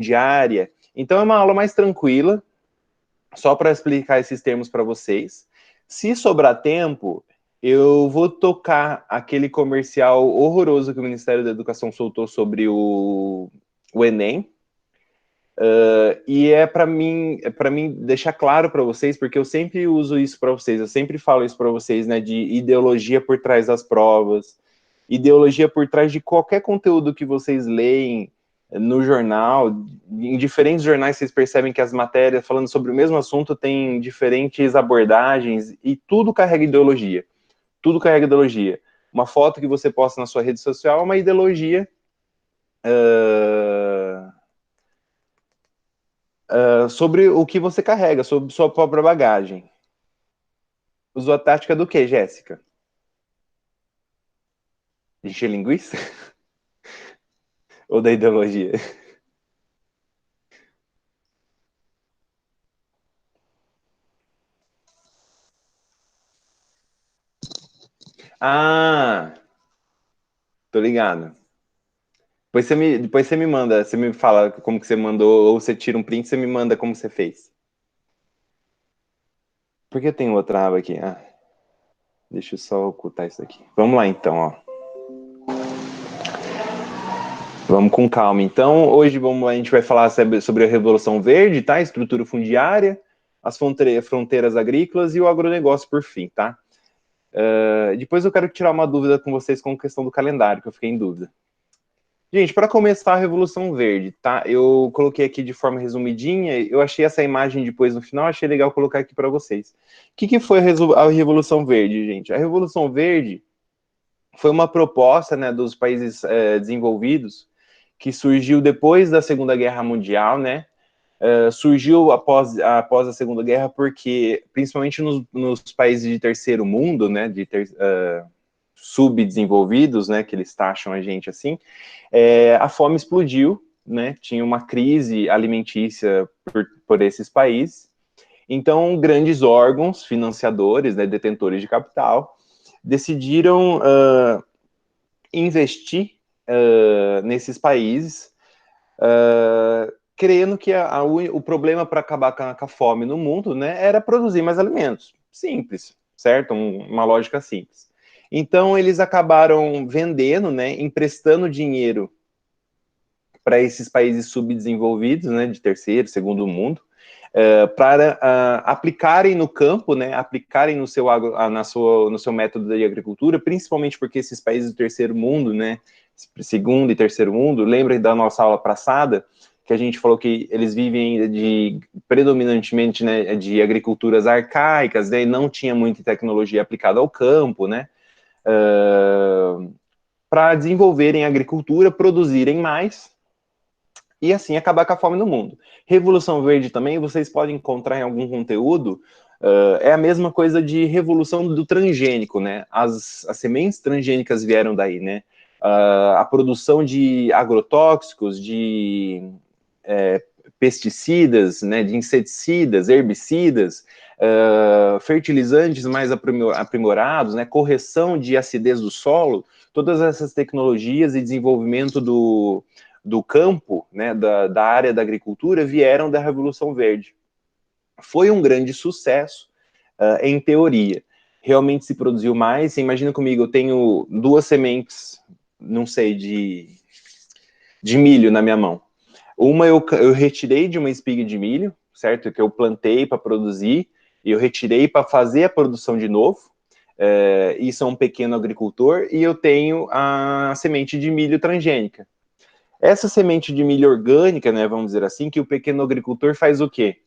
diária. Então é uma aula mais tranquila, só para explicar esses termos para vocês. Se sobrar tempo, eu vou tocar aquele comercial horroroso que o Ministério da Educação soltou sobre o Enem. E é para mim deixar claro para vocês, porque eu sempre uso isso para vocês, eu sempre falo isso para vocês, né, de ideologia por trás das provas, ideologia por trás de qualquer conteúdo que vocês leem no jornal. Em diferentes jornais vocês percebem que as matérias falando sobre o mesmo assunto têm diferentes abordagens e tudo carrega ideologia. Tudo carrega ideologia. Uma foto que você posta na sua rede social é uma ideologia sobre o que você carrega, sobre sua própria bagagem. Usou a tática do quê, Jéssica? De encher linguiça? Ou da ideologia? Ah, tô ligado. Depois você me manda, você me fala como que você mandou, ou você tira um print, você me manda como você fez. Por que tem outra aba aqui? Ah, deixa eu só ocultar isso aqui. Vamos lá então, ó. Vamos com calma. Então, hoje a gente vai falar sobre a Revolução Verde, tá? Estrutura fundiária, as fronteiras agrícolas e o agronegócio por fim, tá? Depois eu quero tirar uma dúvida com vocês com a questão do calendário, que eu fiquei em dúvida. Gente, para começar a Revolução Verde, tá? Eu coloquei aqui de forma resumidinha, eu achei essa imagem depois no final, achei legal colocar aqui para vocês. O que foi a Revolução Verde, gente? A Revolução Verde foi uma proposta, né, dos países desenvolvidos que surgiu depois da Segunda Guerra Mundial, né? Surgiu após a Segunda Guerra porque, principalmente nos países de terceiro mundo, né, subdesenvolvidos, né, que eles taxam a gente assim, a fome explodiu, né, tinha uma crise alimentícia por esses países, então grandes órgãos financiadores, né, detentores de capital, decidiram investir nesses países, crendo que o problema para acabar com a fome no mundo, né, era produzir mais alimentos. Simples, certo? Uma lógica simples. Então, eles acabaram vendendo, né, emprestando dinheiro para esses países subdesenvolvidos, né, de terceiro, segundo mundo, para aplicarem no campo, né, aplicarem no seu método de agricultura, principalmente porque esses países do terceiro mundo, né, segundo e terceiro mundo, lembra da nossa aula passada, que a gente falou que eles vivem predominantemente, né, de agriculturas arcaicas, né, e não tinha muita tecnologia aplicada ao campo, né, para desenvolverem a agricultura, produzirem mais, e assim acabar com a fome no mundo. Revolução Verde também, vocês podem encontrar em algum conteúdo, é a mesma coisa de revolução do transgênico, né? As sementes transgênicas vieram daí, né? A produção de agrotóxicos, de pesticidas, né, de inseticidas, herbicidas, fertilizantes mais aprimorados, né, correção de acidez do solo, todas essas tecnologias e desenvolvimento do campo, né, da área da agricultura, vieram da Revolução Verde. Foi um grande sucesso, em teoria. Realmente se produziu mais. Você imagina comigo, eu tenho 2 sementes, não sei, de milho na minha mão. Uma eu retirei de uma espiga de milho, certo? Que eu plantei para produzir, e eu retirei para fazer a produção de novo. Isso é um pequeno agricultor, e eu tenho a semente de milho transgênica. Essa semente de milho orgânica, né, vamos dizer assim, que o pequeno agricultor faz o quê?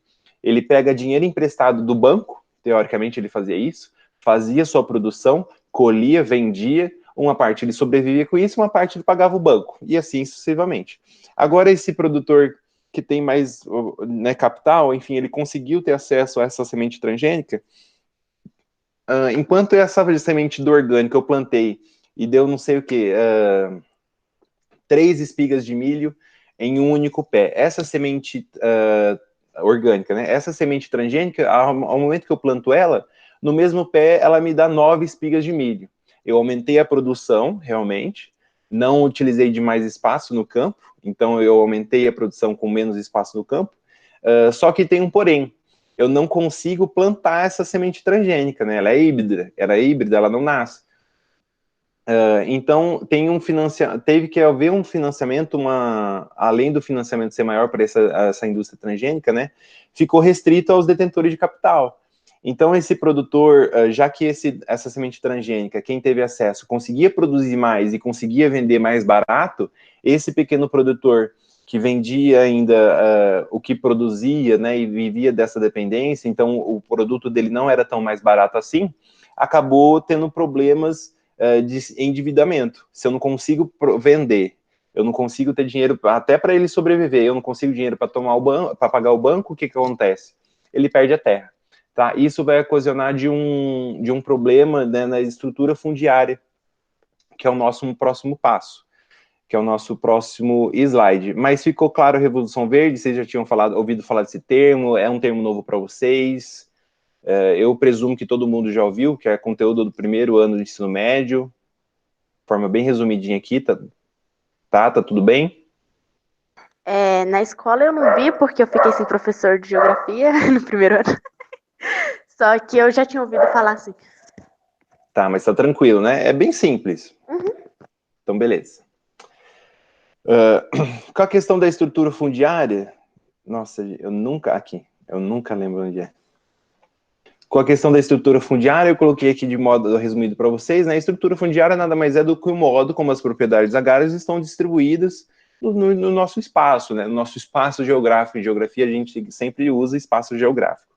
Ele pega dinheiro emprestado do banco, teoricamente ele fazia isso, fazia sua produção, colhia, vendia, uma parte ele sobrevivia com isso, uma parte ele pagava o banco, e assim sucessivamente. Agora esse produtor que tem mais, né, capital, enfim, ele conseguiu ter acesso a essa semente transgênica, enquanto essa semente do orgânico eu plantei e deu não sei o que, 3 espigas de milho em um único pé. Essa semente orgânica, né? Essa semente transgênica, ao momento que eu planto ela, no mesmo pé ela me dá 9 espigas de milho. Eu aumentei a produção, realmente, não utilizei de mais espaço no campo, então eu aumentei a produção com menos espaço no campo, só que tem um porém, eu não consigo plantar essa semente transgênica, né? Ela é híbrida, ela não nasce. Então teve que haver um financiamento, além do financiamento ser maior para essa indústria transgênica, né? Ficou restrito aos detentores de capital. Então, esse produtor, já que essa semente transgênica, quem teve acesso, conseguia produzir mais e conseguia vender mais barato, esse pequeno produtor que vendia ainda o que produzia, né, e vivia dessa dependência, então o produto dele não era tão mais barato assim, acabou tendo problemas de endividamento. Se eu não consigo vender, eu não consigo ter dinheiro até para ele sobreviver, eu não consigo dinheiro para pagar o banco, o que acontece? Ele perde a terra. Tá? Isso vai ocasionar de um problema, né, na estrutura fundiária, que é o nosso próximo passo, que é o nosso próximo slide. Mas ficou claro a Revolução Verde? Vocês já tinham ouvido falar desse termo? É um termo novo para vocês? Eu presumo que todo mundo já ouviu, que é conteúdo do primeiro ano de ensino médio, de forma bem resumidinha aqui, tá tudo bem? Na escola eu não vi, porque eu fiquei sem professor de geografia no primeiro ano. Só que eu já tinha ouvido falar assim. Tá, mas tá tranquilo, né? É bem simples. Uhum. Então, beleza. Com a questão da estrutura fundiária, nossa, eu nunca lembro onde é. Com a questão da estrutura fundiária, eu coloquei aqui de modo resumido para vocês, né? A estrutura fundiária nada mais é do que o modo como as propriedades agrárias estão distribuídas no nosso espaço, né? No nosso espaço geográfico. Em geografia, a gente sempre usa espaço geográfico.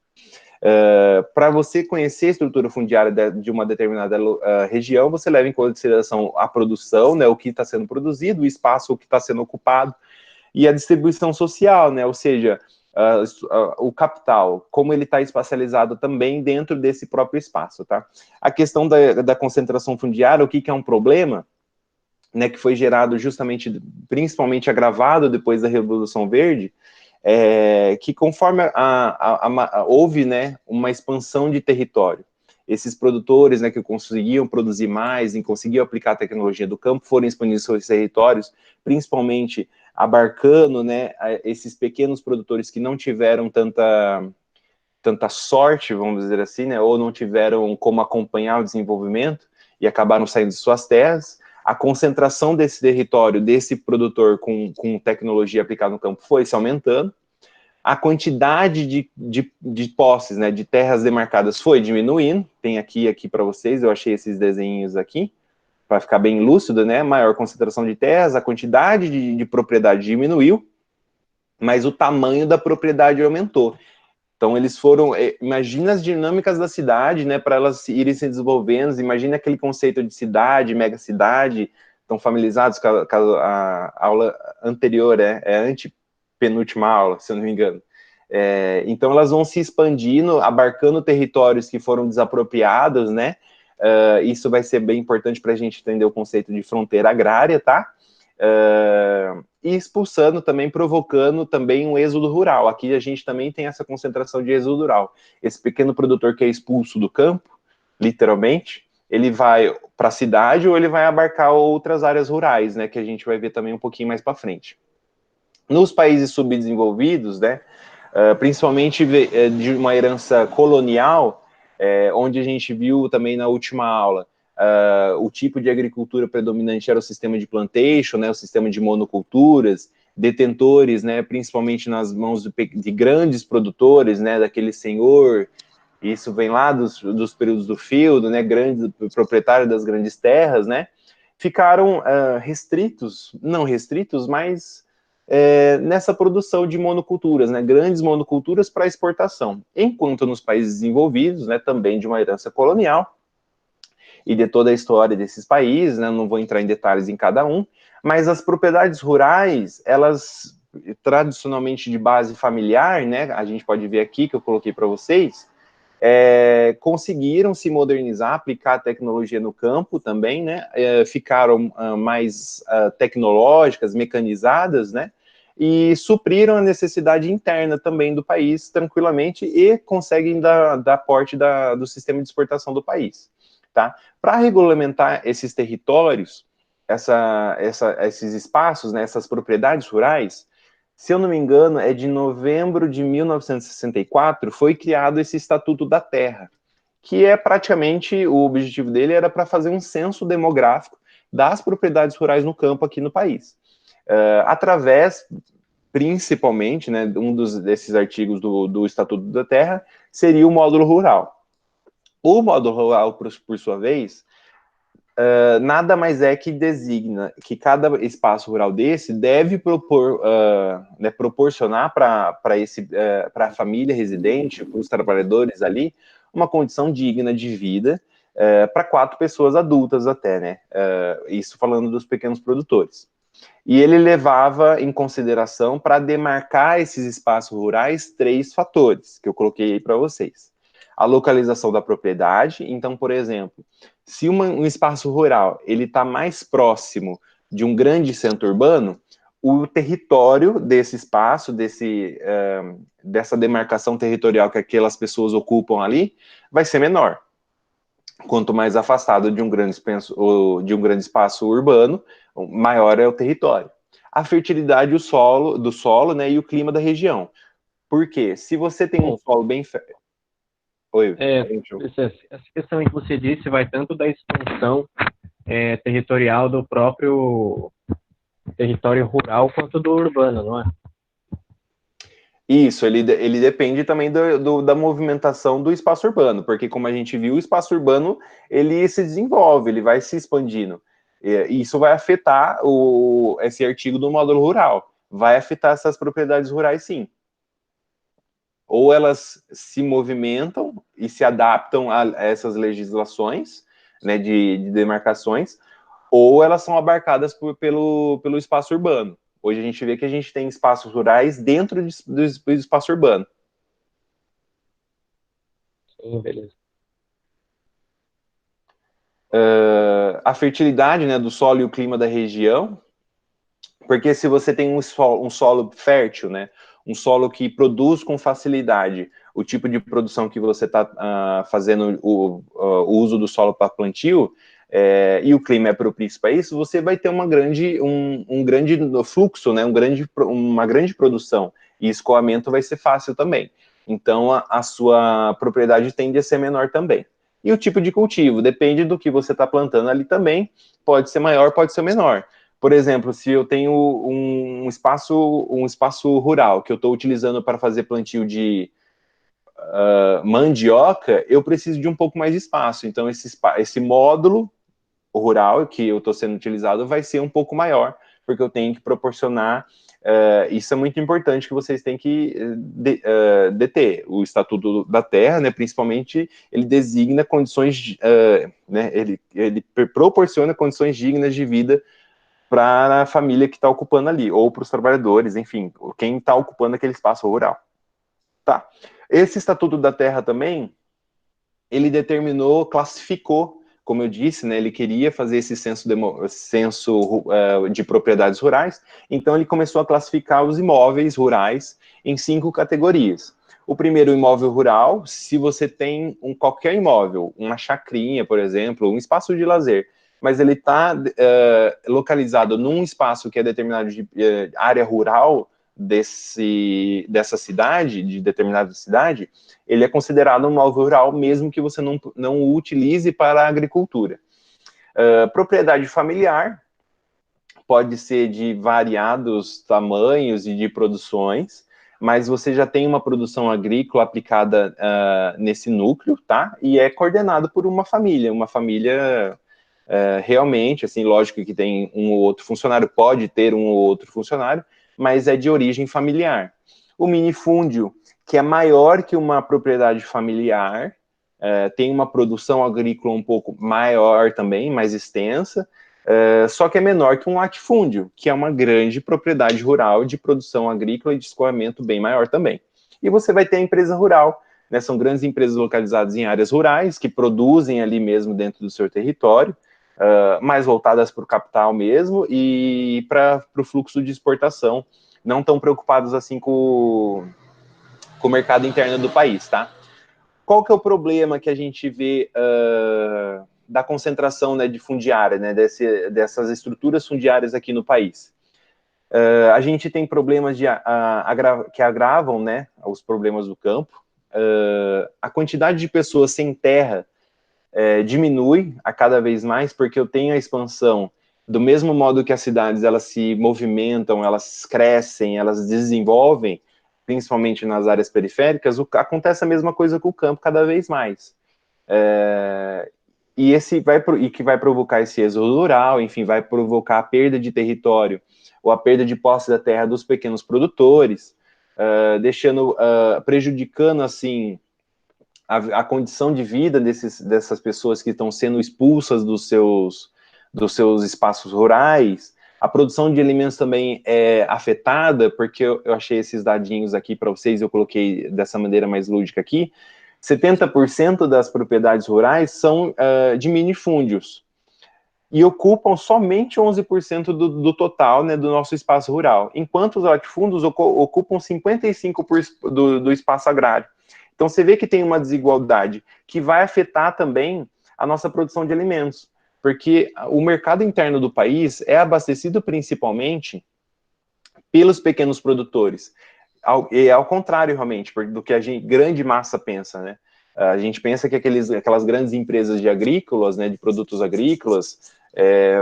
Para você conhecer a estrutura fundiária de uma determinada região, você leva em consideração a produção, né? O que está sendo produzido, o espaço, o que está sendo ocupado, e a distribuição social, né? Ou seja, o capital, como ele está espacializado também dentro desse próprio espaço, tá? A questão da concentração fundiária, o que é um problema, né, que foi gerado justamente, principalmente agravado depois da Revolução Verde, que conforme houve, né, uma expansão de território, esses produtores, né, que conseguiam produzir mais e conseguiam aplicar a tecnologia do campo, foram expandindo seus territórios, principalmente abarcando, né, esses pequenos produtores que não tiveram tanta sorte, vamos dizer assim, né, ou não tiveram como acompanhar o desenvolvimento e acabaram saindo de suas terras. A concentração desse território, desse produtor com tecnologia aplicada no campo foi se aumentando. A quantidade de posses, né, de terras demarcadas foi diminuindo. Tem aqui para vocês, eu achei esses desenhos aqui, para ficar bem lúcido, né? Maior concentração de terras, a quantidade de propriedade diminuiu, mas o tamanho da propriedade aumentou. Então, eles foram, imagina as dinâmicas da cidade, né, para elas irem se desenvolvendo, imagina aquele conceito de cidade, megacidade, estão familiarizados com a aula anterior, é a antepenúltima aula, se eu não me engano. Então, elas vão se expandindo, abarcando territórios que foram desapropriados, né, isso vai ser bem importante para a gente entender o conceito de fronteira agrária, tá? E expulsando também, provocando também um êxodo rural. Aqui a gente também tem essa concentração de êxodo rural. Esse pequeno produtor que é expulso do campo, literalmente, ele vai para a cidade ou ele vai abarcar outras áreas rurais, né, que a gente vai ver também um pouquinho mais para frente. Nos países subdesenvolvidos, né, principalmente de uma herança colonial, onde a gente viu também na última aula, o tipo de agricultura predominante era o sistema de plantation, né, o sistema de monoculturas, detentores, né, principalmente nas mãos de grandes produtores, né, daquele senhor, isso vem lá dos períodos do feudo, né, grandes proprietário das grandes terras, né, ficaram não restritos, mas nessa produção de monoculturas, né, grandes monoculturas para exportação, enquanto nos países desenvolvidos, né, também de uma herança colonial, e de toda a história desses países, né, não vou entrar em detalhes em cada um, mas as propriedades rurais, elas tradicionalmente de base familiar, né, a gente pode ver aqui que eu coloquei para vocês, conseguiram se modernizar, aplicar a tecnologia no campo também, né, ficaram mais tecnológicas, mecanizadas, né, e supriram a necessidade interna também do país tranquilamente e conseguem dar porte do sistema de exportação do país. Tá? Para regulamentar esses territórios, esses espaços, né, essas propriedades rurais, se eu não me engano, é de novembro de 1964, foi criado esse Estatuto da Terra, que é praticamente, o objetivo dele era para fazer um censo demográfico das propriedades rurais no campo aqui no país. Através, principalmente, né, desses artigos do Estatuto da Terra, seria o módulo rural. O módulo rural, por sua vez, nada mais é que designa que cada espaço rural desse deve proporcionar para a família residente, para os trabalhadores ali, uma condição digna de vida para 4 pessoas adultas até, né? Isso falando dos pequenos produtores. E ele levava em consideração, para demarcar esses espaços rurais, 3 fatores que eu coloquei aí para vocês. A localização da propriedade. Então, por exemplo, se um espaço rural ele está mais próximo de um grande centro urbano, o território desse espaço, dessa demarcação territorial que aquelas pessoas ocupam ali, vai ser menor. Quanto mais afastado de um grande espaço urbano, maior é o território. A fertilidade do solo, né, e o clima da região. Por quê? Se você tem um solo bem... Oi, essa questão que você disse vai tanto da expansão territorial do próprio território rural quanto do urbano, não é? Isso, ele depende também da movimentação do espaço urbano, porque como a gente viu, o espaço urbano, ele se desenvolve, ele vai se expandindo. E isso vai afetar esse artigo do módulo rural. Vai afetar essas propriedades rurais, sim. Ou elas se movimentam e se adaptam a essas legislações, né, de demarcações, ou elas são abarcadas pelo espaço urbano. Hoje a gente vê que a gente tem espaços rurais dentro do espaço urbano. Sim, beleza. A fertilidade, né, do solo e o clima da região, porque se você tem um solo fértil, né, um solo que produz com facilidade o tipo de produção que você está fazendo o uso do solo para plantio, e o clima é propício para isso, você vai ter um grande fluxo, né, uma grande produção, e escoamento vai ser fácil também. Então, a sua propriedade tende a ser menor também. E o tipo de cultivo, depende do que você está plantando ali também, pode ser maior, pode ser menor. Por exemplo, se eu tenho um espaço rural que eu estou utilizando para fazer plantio de mandioca, eu preciso de um pouco mais de espaço. Então, esse módulo rural que eu estou sendo utilizado vai ser um pouco maior, porque eu tenho que proporcionar. Isso é muito importante que vocês têm que deter. O Estatuto da Terra, né, principalmente, ele designa condições, né, ele proporciona condições dignas de vida para a família que está ocupando ali, ou para os trabalhadores, enfim, quem está ocupando aquele espaço rural. Tá. Esse Estatuto da Terra também, ele classificou, como eu disse, né, ele queria fazer esse censo de propriedades rurais, então ele começou a classificar os imóveis rurais em 5 categorias. O primeiro, imóvel rural, se você tem qualquer imóvel, uma chacrinha, por exemplo, um espaço de lazer, mas ele está localizado num espaço que é determinado de área rural dessa cidade, de determinada cidade, ele é considerado um imóvel rural, mesmo que você não o utilize para a agricultura. Propriedade familiar, pode ser de variados tamanhos e de produções, mas você já tem uma produção agrícola aplicada nesse núcleo, tá? E é coordenado por uma família realmente, assim, lógico que tem um ou outro funcionário, pode ter um ou outro funcionário, mas é de origem familiar. O minifúndio, que é maior que uma propriedade familiar, tem uma produção agrícola um pouco maior também, mais extensa, só que é menor que um latifúndio, que é uma grande propriedade rural de produção agrícola e de escoamento bem maior também. E você vai ter a empresa rural, né, são grandes empresas localizadas em áreas rurais, que produzem ali mesmo dentro do seu território, mais voltadas para o capital mesmo e para o fluxo de exportação, não tão preocupados assim com o mercado interno do país, tá? Qual que é o problema que a gente vê da concentração, né, de fundiária, né, dessas estruturas fundiárias aqui no país. A gente tem problemas que agravam, né, os problemas do campo. A quantidade de pessoas sem terra diminui a cada vez mais, porque eu tenho a expansão, do mesmo modo que as cidades elas se movimentam, elas crescem, elas desenvolvem, principalmente nas áreas periféricas, acontece a mesma coisa com o campo cada vez mais. E que vai provocar esse êxodo rural, enfim, vai provocar a perda de território ou a perda de posse da terra dos pequenos produtores, prejudicando, assim, a condição de vida dessas pessoas que estão sendo expulsas dos seus espaços rurais. A produção de alimentos também é afetada, porque eu achei esses dadinhos aqui para vocês, eu coloquei dessa maneira mais lúdica aqui. 70% das propriedades rurais são de minifúndios e ocupam somente 11% do total, né, do nosso espaço rural, enquanto os latifúndios ocupam 55% do espaço agrário. Então, você vê que tem uma desigualdade que vai afetar também a nossa produção de alimentos, porque o mercado interno do país é abastecido principalmente pelos pequenos produtores. E ao contrário, realmente, do que a grande massa pensa, né? A gente pensa que aquelas grandes empresas de agrícolas, né, de produtos agrícolas,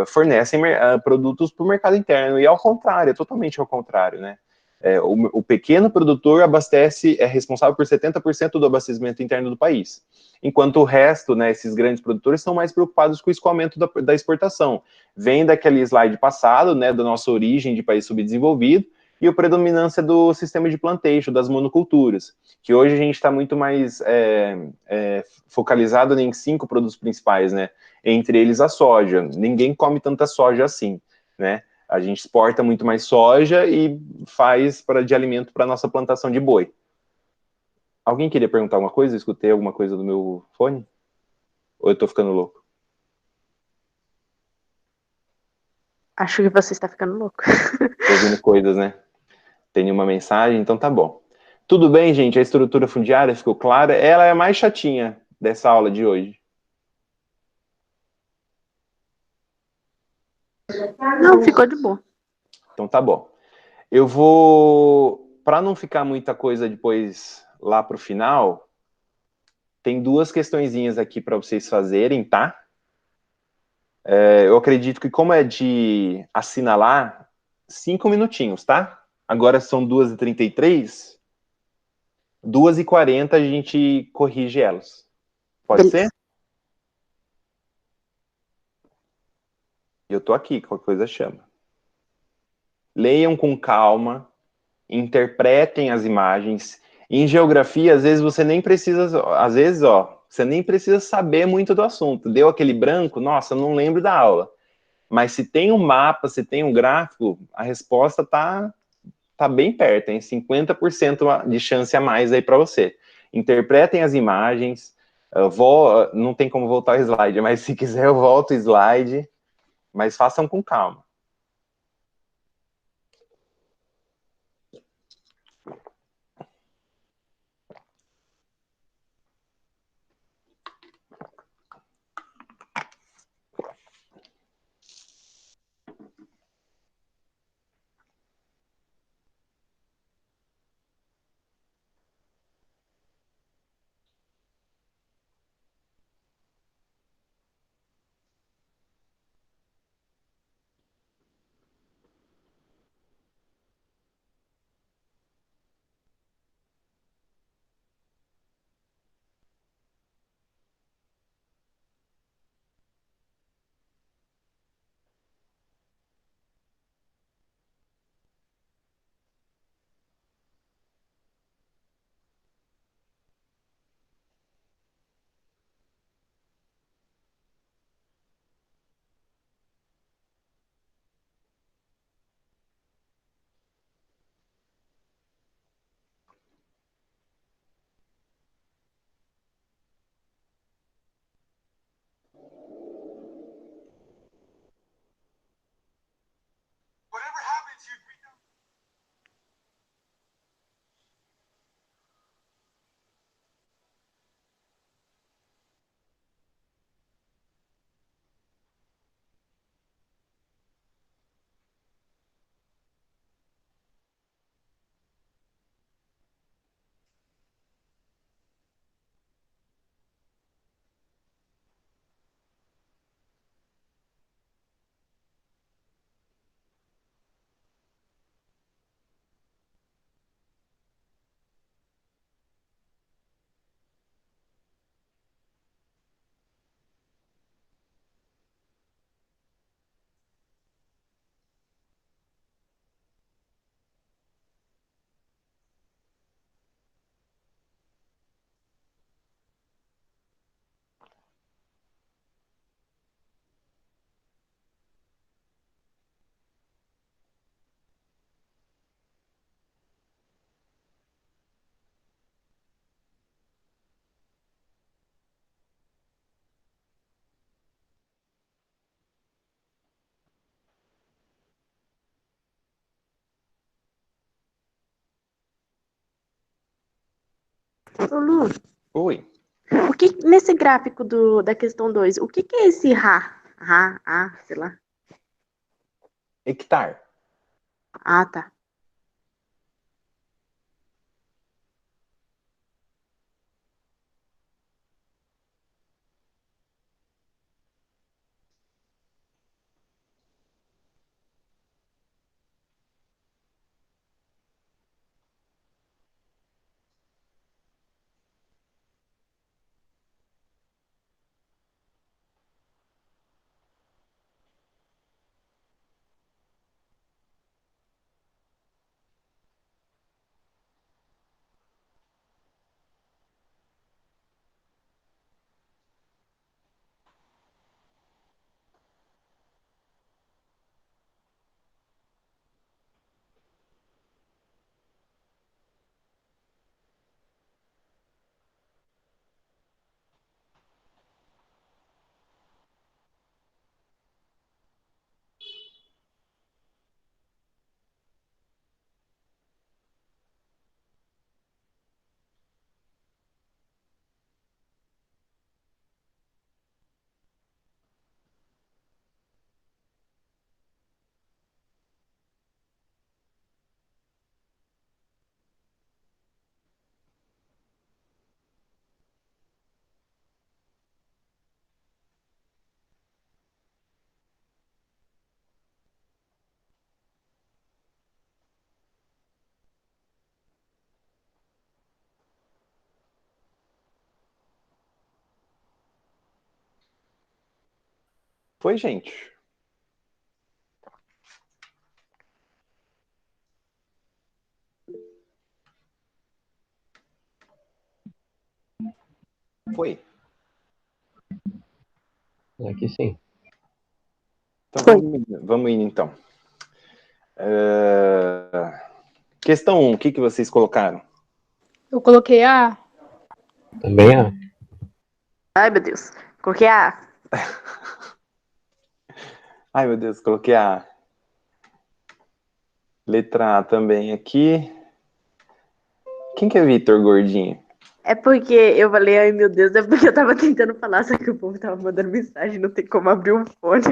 fornecem produtos para o mercado interno, e ao contrário, é totalmente ao contrário, né? O pequeno produtor é responsável por 70% do abastecimento interno do país, enquanto o resto, né, esses grandes produtores, são mais preocupados com o escoamento da exportação. Vem daquele slide passado, né, da nossa origem de país subdesenvolvido, e a predominância do sistema de plantation, das monoculturas, que hoje a gente está muito mais focalizado em 5 produtos principais, né, entre eles a soja. Ninguém come tanta soja assim, né? A gente exporta muito mais soja e faz de alimento para a nossa plantação de boi. Alguém queria perguntar alguma coisa? Eu escutei alguma coisa do meu fone? Ou eu estou ficando louco? Acho que você está ficando louco. Tô ouvindo coisas, né? Tem uma mensagem, então tá bom. Tudo bem, gente? A estrutura fundiária ficou clara? Ela é a mais chatinha dessa aula de hoje. Não, ficou de boa. Então tá bom. Eu vou, para não ficar muita coisa depois lá para o final, tem 2 questõezinhas aqui para vocês fazerem, tá? Eu acredito que, como é de assinalar, 5 minutinhos, tá? Agora são 2h33, 2h40 a gente corrige elas. Pode Beleza. ser? Eu tô aqui, qualquer coisa chama. Leiam com calma, interpretem as imagens. Em geografia, às vezes você nem precisa, você nem precisa saber muito do assunto. Deu aquele branco, nossa, eu não lembro da aula. Mas se tem um mapa, se tem um gráfico, a resposta tá bem perto, tem 50% de chance a mais aí para você. Interpretem as imagens, não tem como voltar o slide, mas se quiser eu volto o slide, mas façam com calma. Ô, Lu, Oi. o que, nesse gráfico da questão 2, o que é esse sei lá. Hectare. Ah, tá. Foi, gente. Foi. Aqui sim. Então Foi. vamos indo então. Questão 1, o que vocês colocaram? Eu coloquei A. Também A. Ai, meu Deus. Coloquei a Ai, meu Deus, coloquei a letra A também aqui. Quem que é Vitor Gordinho? É porque eu falei, ai meu Deus, é porque eu tava tentando falar, só que o povo tava mandando mensagem, não tem como abrir um fone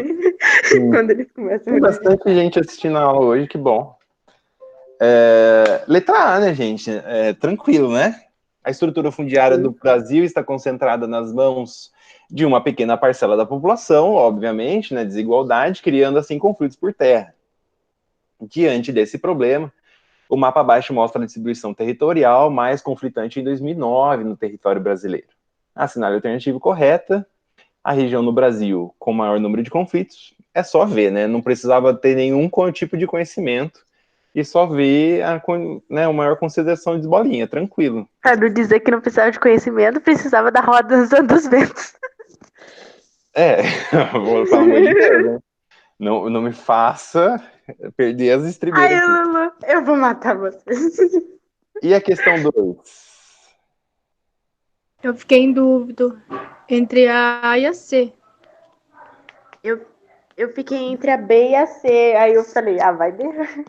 quando eles começam Tem a dizer. bastante gente assistindo a aula hoje, que bom. Letra A, né, gente? Tranquilo, né? A estrutura fundiária do Brasil está concentrada nas mãos de uma pequena parcela da população, obviamente, né? Desigualdade, criando assim conflitos por terra. Diante desse problema, o mapa abaixo mostra a distribuição territorial mais conflitante em 2009 no território brasileiro. Assinale a alternativa correta. A região no Brasil com maior número de conflitos, é só ver, né? Não precisava ter nenhum tipo de conhecimento e só ver a maior consideração de bolinha, tranquilo. Pra não dizer que não precisava de conhecimento, precisava da roda dos ventos. Pelo amor de Deus, né? Não me faça perder as estribeiras. Ai, Lulu, eu vou matar vocês. E a questão 2? Eu fiquei em dúvida entre a A e a C. Eu fiquei entre a B e a C, aí eu falei, vai ver.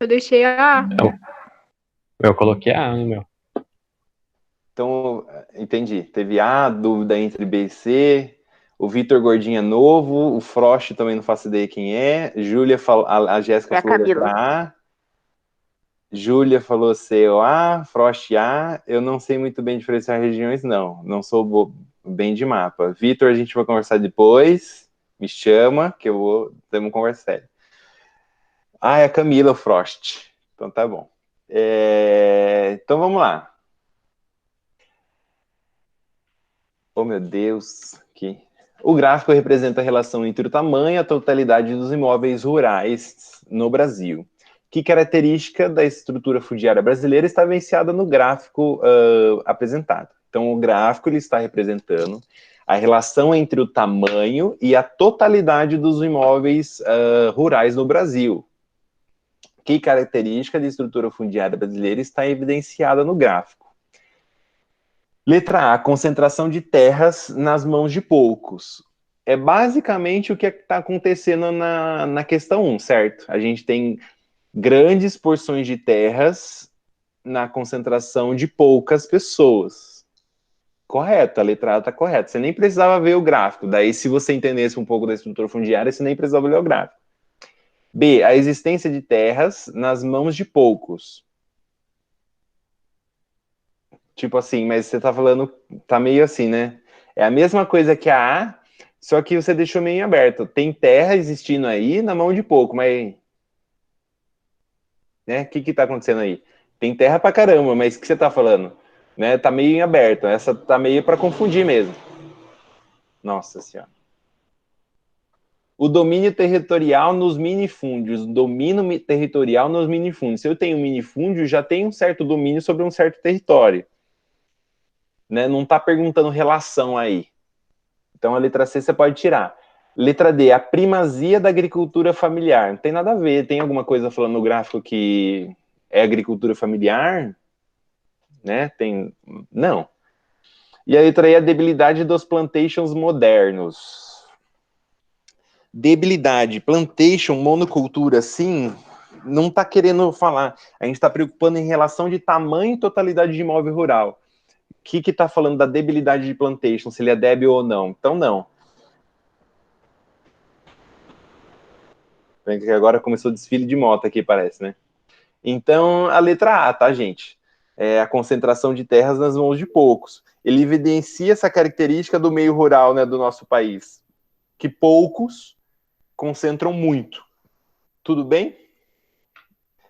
Eu deixei a A. Eu coloquei A no meu. Então, entendi. Teve A, dúvida entre B e C. O Vitor Gordinho é novo. O Frost também não faço ideia quem é. Júlia falou, a Jéssica É a falou Camila. letra A. Júlia falou C ou A. Frost A. Eu não sei muito bem diferenciar regiões, não. Não sou bem de mapa. Vitor, a gente vai conversar depois. Me chama, que eu vou ter uma conversa séria. É a Camila Frost. Então tá bom. Então vamos lá. Oh, meu Deus. O gráfico representa a relação entre o tamanho e a totalidade dos imóveis rurais no Brasil. Que característica da estrutura fundiária brasileira está evidenciada no gráfico apresentado? Então, o gráfico ele está representando a relação entre o tamanho e a totalidade dos imóveis rurais no Brasil. Que característica da estrutura fundiária brasileira está evidenciada no gráfico? Letra A, concentração de terras nas mãos de poucos. É basicamente o que está acontecendo na questão 1, certo? A gente tem grandes porções de terras na concentração de poucas pessoas. Correto, a letra A está correta. Você nem precisava ver o gráfico. Daí, se você entendesse um pouco da estrutura fundiária, você nem precisava ler o gráfico. B, a existência de terras nas mãos de poucos. Tipo assim, mas você tá falando, tá meio assim, né? É a mesma coisa que a A, só que você deixou meio aberto. Tem terra existindo aí na mão de pouco, mas... né? O que tá acontecendo aí? Tem terra pra caramba, mas o que você tá falando? Né? Tá meio em aberto. Essa tá meio para confundir mesmo. Nossa Senhora. O domínio territorial nos minifúndios. Domínio territorial nos minifúndios. Se eu tenho um minifúndio, já tenho um certo domínio sobre um certo território. Né? Não está perguntando relação aí. Então a letra C você pode tirar. Letra D, a primazia da agricultura familiar. Não tem nada a ver. Tem alguma coisa falando no gráfico que é agricultura familiar? Né? Tem... Não. E a letra E, a debilidade dos plantations modernos. Debilidade, plantation, monocultura, sim, não está querendo falar. A gente está preocupando em relação de tamanho e totalidade de imóvel rural. O que está falando da debilidade de plantation, se ele é débil ou não? Então, não. Agora começou o desfile de moto aqui, parece, né? Então, a letra A, tá, gente? É a concentração de terras nas mãos de poucos. Ele evidencia essa característica do meio rural, né, do nosso país, que poucos concentram muito. Tudo bem?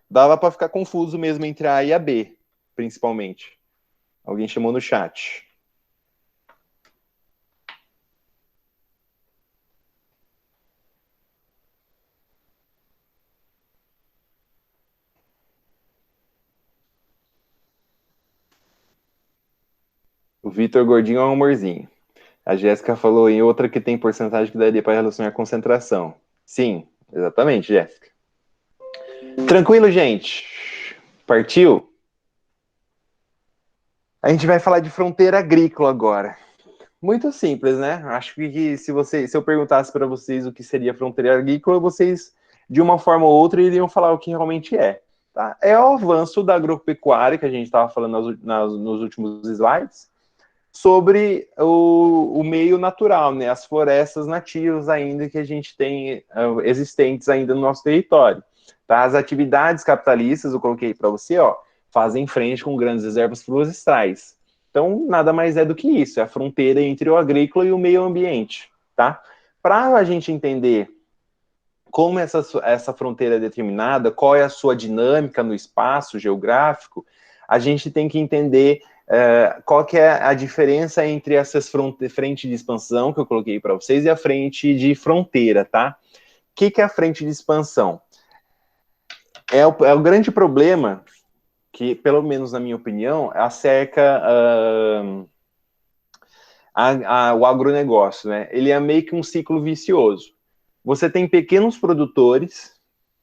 Dava para ficar confuso mesmo entre a A e a B, principalmente. Alguém chamou no chat. O Vitor Gordinho é um amorzinho. A Jéssica falou em outra que tem porcentagem que daria para relacionar a concentração. Sim, exatamente, Jéssica. Tranquilo, gente? Partiu? A gente vai falar de fronteira agrícola agora. Muito simples, né? Acho que se eu perguntasse para vocês o que seria fronteira agrícola, vocês, de uma forma ou outra, iriam falar o que realmente é. Tá? É o avanço da agropecuária, que a gente estava falando nos últimos slides, sobre o meio natural, né? As florestas nativas ainda que a gente tem existentes ainda no nosso território. Tá? As atividades capitalistas, eu coloquei para você, ó, fazem frente com grandes reservas florestais. Então, nada mais é do que isso, é a fronteira entre o agrícola e o meio ambiente, tá? Para a gente entender como essa fronteira é determinada, qual é a sua dinâmica no espaço geográfico, a gente tem que entender qual que é a diferença entre essas frente de expansão que eu coloquei para vocês e a frente de fronteira, tá? O que é a frente de expansão? É o grande problema que, pelo menos na minha opinião, acerca o agronegócio, né? Ele é meio que um ciclo vicioso. Você tem pequenos produtores,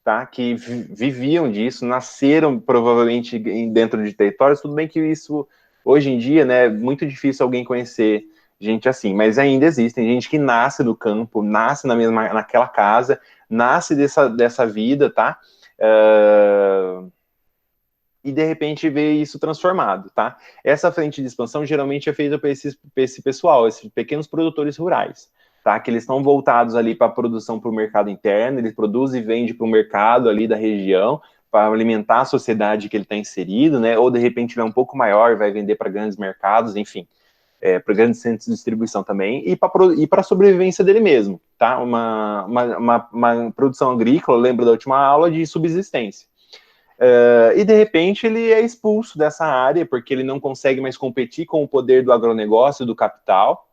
tá, que viviam disso, nasceram provavelmente dentro de territórios. Tudo bem que isso, hoje em dia, né, é muito difícil alguém conhecer gente assim, mas ainda existem gente que nasce no campo, nasce naquela casa, nasce dessa vida, tá? E de repente vê isso transformado, tá? Essa frente de expansão geralmente é feita por esse pessoal, esses pequenos produtores rurais, tá? Que eles estão voltados ali para a produção para o mercado interno, eles produzem e vendem para o mercado ali da região, para alimentar a sociedade que ele está inserido, né? Ou de repente ele é um pouco maior, vai vender para grandes mercados, enfim, para grandes centros de distribuição também, e para a sobrevivência dele mesmo, tá? Uma produção agrícola, lembra da última aula, de subsistência. E de repente ele é expulso dessa área porque ele não consegue mais competir com o poder do agronegócio, do capital,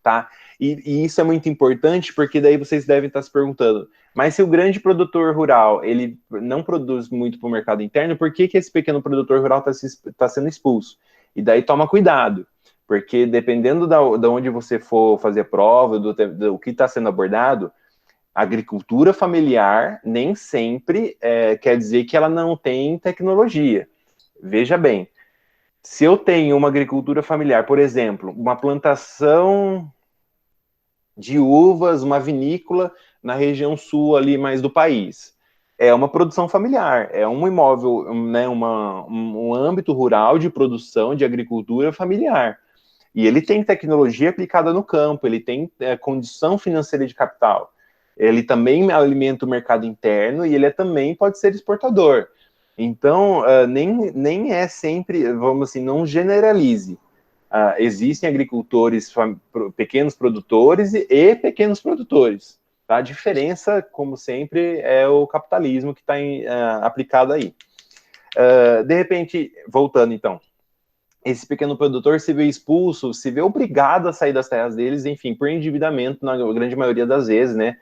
tá? E isso é muito importante porque daí vocês devem estar se perguntando, mas se o grande produtor rural ele não produz muito para o mercado interno, por que esse pequeno produtor rural está sendo expulso? E daí toma cuidado, porque dependendo da onde você for fazer a prova, do que está sendo abordado, agricultura familiar nem sempre quer dizer que ela não tem tecnologia. Veja bem, se eu tenho uma agricultura familiar, por exemplo, uma plantação de uvas, uma vinícola na região sul ali mais do país, é uma produção familiar, é um imóvel, né, um âmbito rural de produção de agricultura familiar. E ele tem tecnologia aplicada no campo, ele tem condição financeira de capital. Ele também alimenta o mercado interno e ele também pode ser exportador. Então, nem é sempre, vamos assim, não generalize. Existem agricultores, pequenos produtores e pequenos produtores. Tá? A diferença, como sempre, é o capitalismo que está aplicado aí. De repente, voltando então, esse pequeno produtor se vê expulso, se vê obrigado a sair das terras deles, enfim, por endividamento, na grande maioria das vezes, né?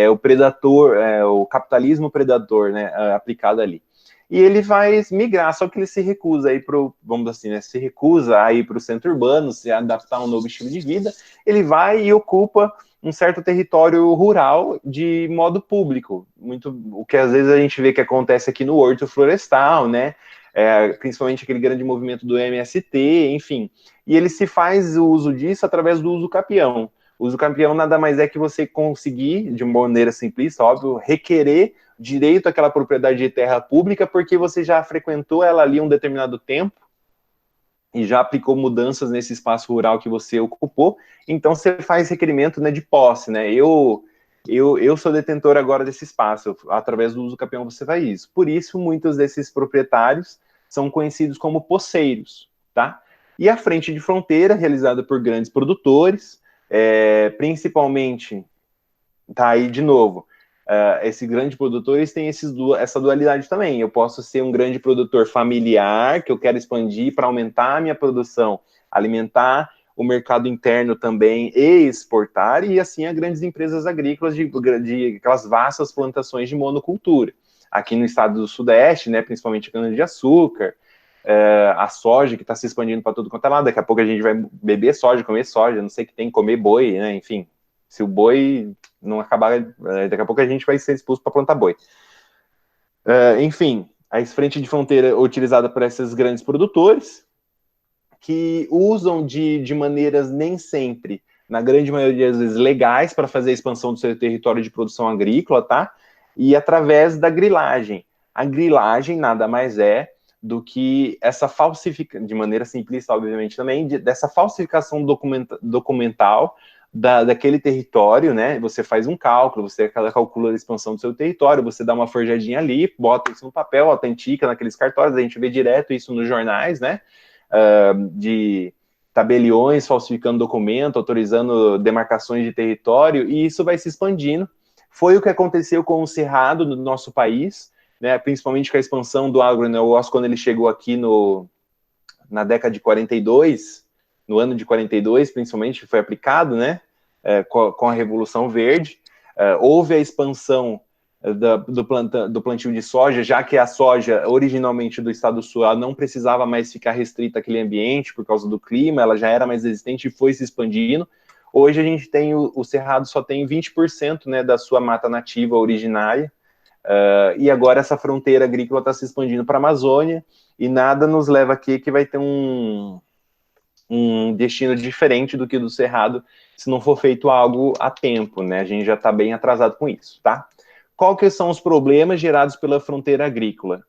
O predador, o capitalismo predador, né? Aplicado ali. E ele vai migrar, só que ele se recusa a ir para o, vamos assim, né? Se recusa a ir para o centro urbano, se adaptar a um novo estilo de vida, ele vai e ocupa um certo território rural de modo público. Muito, o que às vezes a gente vê que acontece aqui no Horto Florestal, né? Principalmente aquele grande movimento do MST, enfim. E ele se faz o uso disso através do uso capião. O uso capião nada mais é que você conseguir, de uma maneira simplista, óbvio, requerer direito àquela propriedade de terra pública porque você já frequentou ela ali um determinado tempo e já aplicou mudanças nesse espaço rural que você ocupou, então você faz requerimento, né, de posse, né? Eu sou detentor agora desse espaço, através do uso capião você faz isso. Por isso, muitos desses proprietários são conhecidos como posseiros, tá? E a frente de fronteira, realizada por grandes produtores, principalmente, tá aí de novo, esses grandes produtores têm essa dualidade também. Eu posso ser um grande produtor familiar, que eu quero expandir para aumentar a minha produção, alimentar o mercado interno também e exportar, e assim a grandes empresas agrícolas de aquelas vastas plantações de monocultura. Aqui no estado do Sudeste, né, principalmente a cana-de-açúcar, a soja que está se expandindo para tudo quanto é lado. Daqui a pouco a gente vai beber soja, comer soja, não sei o que tem, comer boi, né, enfim. Se o boi não acabar, daqui a pouco a gente vai ser expulso para plantar boi. Enfim, a frente de fronteira utilizada por esses grandes produtores, que usam de maneiras nem sempre, na grande maioria das vezes, legais para fazer a expansão do seu território de produção agrícola, tá? E através da grilagem. A grilagem nada mais é do que essa falsificação, de maneira simplista, obviamente, também, dessa falsificação documental daquele território, né? Você faz um cálculo, você calcula a expansão do seu território, você dá uma forjadinha ali, bota isso no papel, autentica naqueles cartórios, a gente vê direto isso nos jornais, né? De tabeliões falsificando documento, autorizando demarcações de território, e isso vai se expandindo. Foi o que aconteceu com o cerrado no nosso país, né? Principalmente com a expansão do agronegócio, quando ele chegou aqui na década de 42, no ano de 42, principalmente, foi aplicado, né? Com a Revolução Verde. Houve a expansão do plantio de soja, já que a soja, originalmente do estado do Sul, ela não precisava mais ficar restrita àquele ambiente por causa do clima, ela já era mais resistente e foi se expandindo. Hoje a gente tem, o Cerrado só tem 20%, né, da sua mata nativa originária, e agora essa fronteira agrícola está se expandindo para a Amazônia, e nada nos leva aqui que vai ter um destino diferente do que do Cerrado, se não for feito algo a tempo, né? A gente já está bem atrasado com isso, tá? Qual que são os problemas gerados pela fronteira agrícola?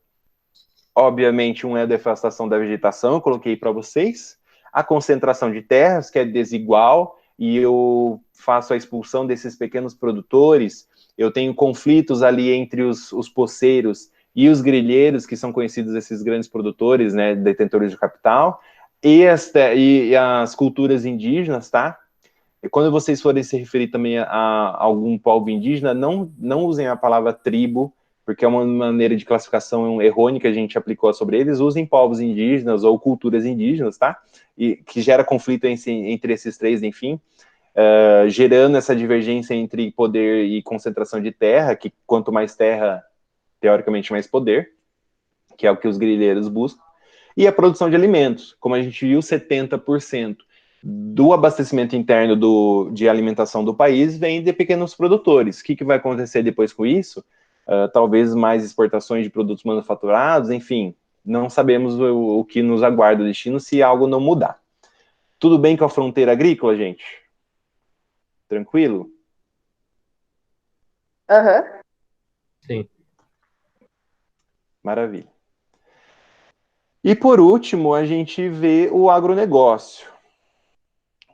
Obviamente, um é a devastação da vegetação, eu coloquei para vocês. A concentração de terras, que é desigual, e eu faço a expulsão desses pequenos produtores. Eu tenho conflitos ali entre os poceiros e os grileiros, que são conhecidos esses grandes produtores, né, detentores de capital, e as culturas indígenas, tá? E quando vocês forem se referir também a algum povo indígena, não usem a palavra tribo, porque é uma maneira de classificação errônea que a gente aplicou sobre eles. Usem povos indígenas ou culturas indígenas, tá? E que gera conflito entre esses três, enfim, gerando essa divergência entre poder e concentração de terra, que quanto mais terra, teoricamente, mais poder, que é o que os grileiros buscam. E a produção de alimentos, como a gente viu, 70% do abastecimento interno de alimentação do país vem de pequenos produtores. O que vai acontecer depois com isso? Talvez mais exportações de produtos manufaturados, enfim, não sabemos o que nos aguarda o destino se algo não mudar. Tudo bem com a fronteira agrícola, gente? Tranquilo? Aham. Sim. Maravilha. E por último, a gente vê o agronegócio.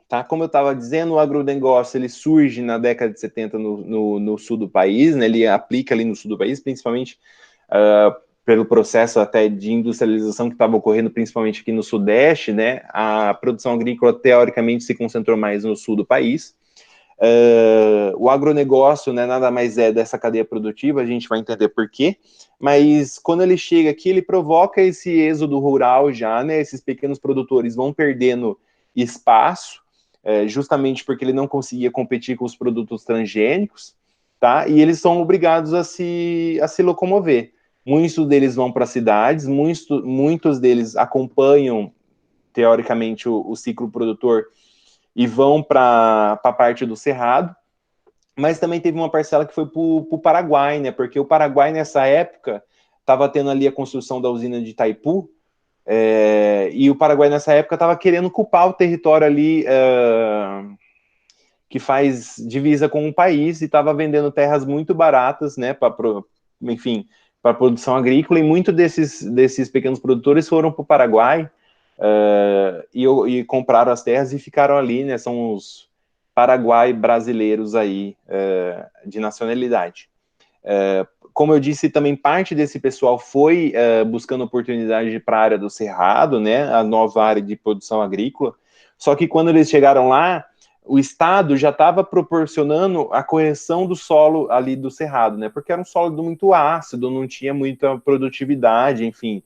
Tá? Como eu estava dizendo, o agronegócio ele surge na década de 70 no sul do país, né? Ele aplica ali no sul do país, principalmente pelo processo até de industrialização que estava ocorrendo principalmente aqui no Sudeste, né? A produção agrícola, teoricamente, se concentrou mais no sul do país. O agronegócio, né, nada mais é dessa cadeia produtiva, a gente vai entender por quê, mas quando ele chega aqui, ele provoca esse êxodo rural já, né? Esses pequenos produtores vão perdendo espaço, justamente porque ele não conseguia competir com os produtos transgênicos, tá? E eles são obrigados a se locomover. Muitos deles vão para cidades, muitos deles acompanham, teoricamente, o ciclo produtor e vão para a parte do Cerrado, mas também teve uma parcela que foi para o Paraguai, né? Porque o Paraguai, nessa época, estava tendo ali a construção da usina de Itaipu, e o Paraguai, nessa época, estava querendo ocupar o território ali que faz divisa com o país e estava vendendo terras muito baratas, né, enfim, para produção agrícola, e muitos desses pequenos produtores foram para o Paraguai e compraram as terras e ficaram ali, né, são os Paraguai brasileiros aí, de nacionalidade. Como eu disse, também parte desse pessoal foi buscando oportunidade para a área do Cerrado, né, a nova área de produção agrícola, só que quando eles chegaram lá, o Estado já estava proporcionando a correção do solo ali do Cerrado, né, porque era um solo muito ácido, não tinha muita produtividade, enfim.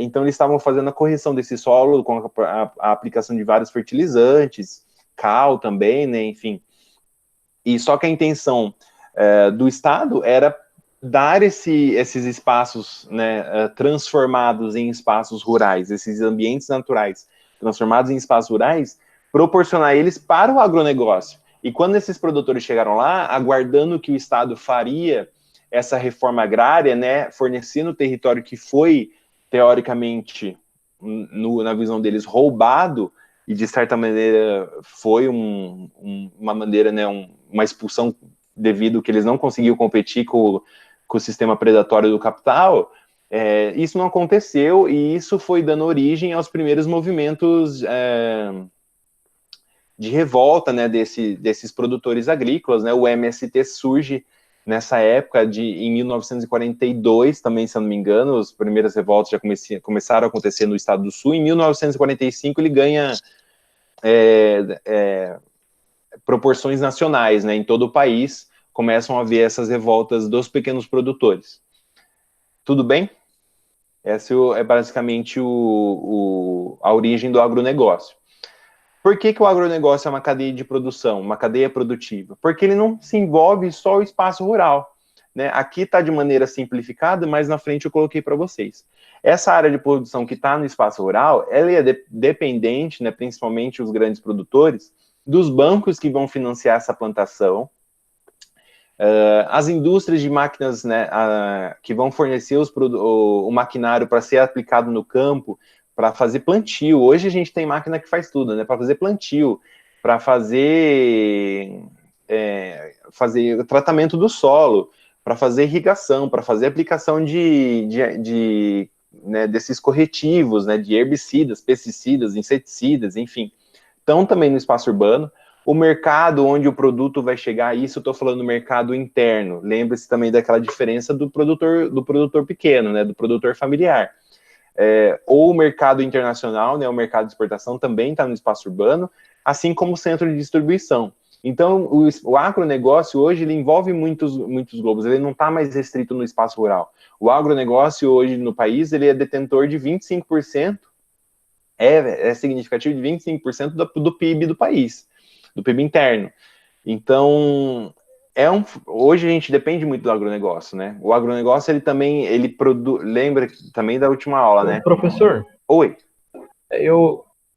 Então eles estavam fazendo a correção desse solo com a aplicação de vários fertilizantes, cal também, né, enfim. E só que a intenção do Estado era dar esses espaços, né, transformados em espaços rurais, esses ambientes naturais transformados em espaços rurais, proporcionar eles para o agronegócio. E quando esses produtores chegaram lá, aguardando que o Estado faria essa reforma agrária, né, fornecendo o território que foi, teoricamente, na visão deles, roubado, e de certa maneira foi uma maneira, né, uma expulsão devido que eles não conseguiam competir com o sistema predatório do capital, isso não aconteceu, e isso foi dando origem aos primeiros movimentos de revolta, né, desses produtores agrícolas, né? O MST surge nessa época, em 1942, também, se eu não me engano, as primeiras revoltas já começaram a acontecer no estado do Sul. Em 1945 ele ganha proporções nacionais, né? Em todo o país começam a haver essas revoltas dos pequenos produtores. Tudo bem? Essa é basicamente a origem do agronegócio. Por que o agronegócio é uma cadeia de produção, uma cadeia produtiva? Porque ele não se envolve só o espaço rural, né? Aqui está de maneira simplificada, mas na frente eu coloquei para vocês. Essa área de produção que está no espaço rural, ela é dependente, né, principalmente os grandes produtores, dos bancos que vão financiar essa plantação, as indústrias de máquinas, né, que vão fornecer o maquinário para ser aplicado no campo, para fazer plantio. Hoje a gente tem máquina que faz tudo, né, para fazer plantio, para fazer tratamento do solo, para fazer irrigação, para fazer aplicação né, desses corretivos, né, de herbicidas, pesticidas, inseticidas, enfim. Então, também no espaço urbano. O mercado onde o produto vai chegar, isso eu estou falando do mercado interno. Lembre-se também daquela diferença do produtor pequeno, né, do produtor familiar. Ou o mercado internacional, né, o mercado de exportação também está no espaço urbano, assim como o centro de distribuição. Então, o agronegócio hoje ele envolve muitos globos, ele não está mais restrito no espaço rural. O agronegócio hoje no país ele é detentor de 25%, é significativo de 25% do PIB do país, do PIB interno. Então, hoje a gente depende muito do agronegócio, né? O agronegócio, ele produz, lembra também da última aula, né? Professor. Oi.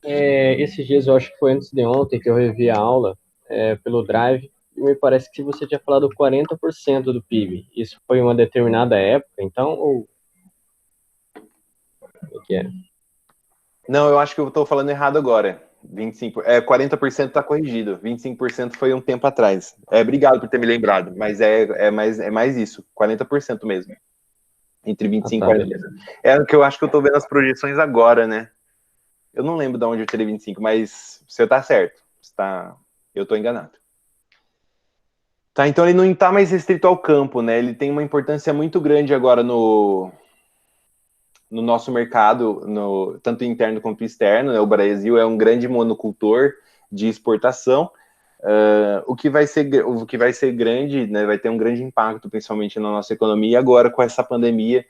Esses dias, eu acho que foi antes de ontem, que eu revi a aula pelo Drive, e me parece que você tinha falado 40% do PIB. Isso foi uma determinada época, então, ou o que é? Não, eu acho que eu estou falando errado agora. 40% está corrigido. 25% foi um tempo atrás. Obrigado por ter me lembrado, mas é mais isso. 40% mesmo. Entre 25 e 40%. É o que eu acho que eu tô vendo as projeções agora, né? Eu não lembro de onde eu tirei 25, mas você tá certo. Eu tô enganado. Tá, então ele não está mais restrito ao campo, né? Ele tem uma importância muito grande agora no nosso mercado, tanto interno quanto externo, né? O Brasil é um grande monocultor de exportação, o que vai ser grande, né? Vai ter um grande impacto, principalmente na nossa economia, agora com essa pandemia,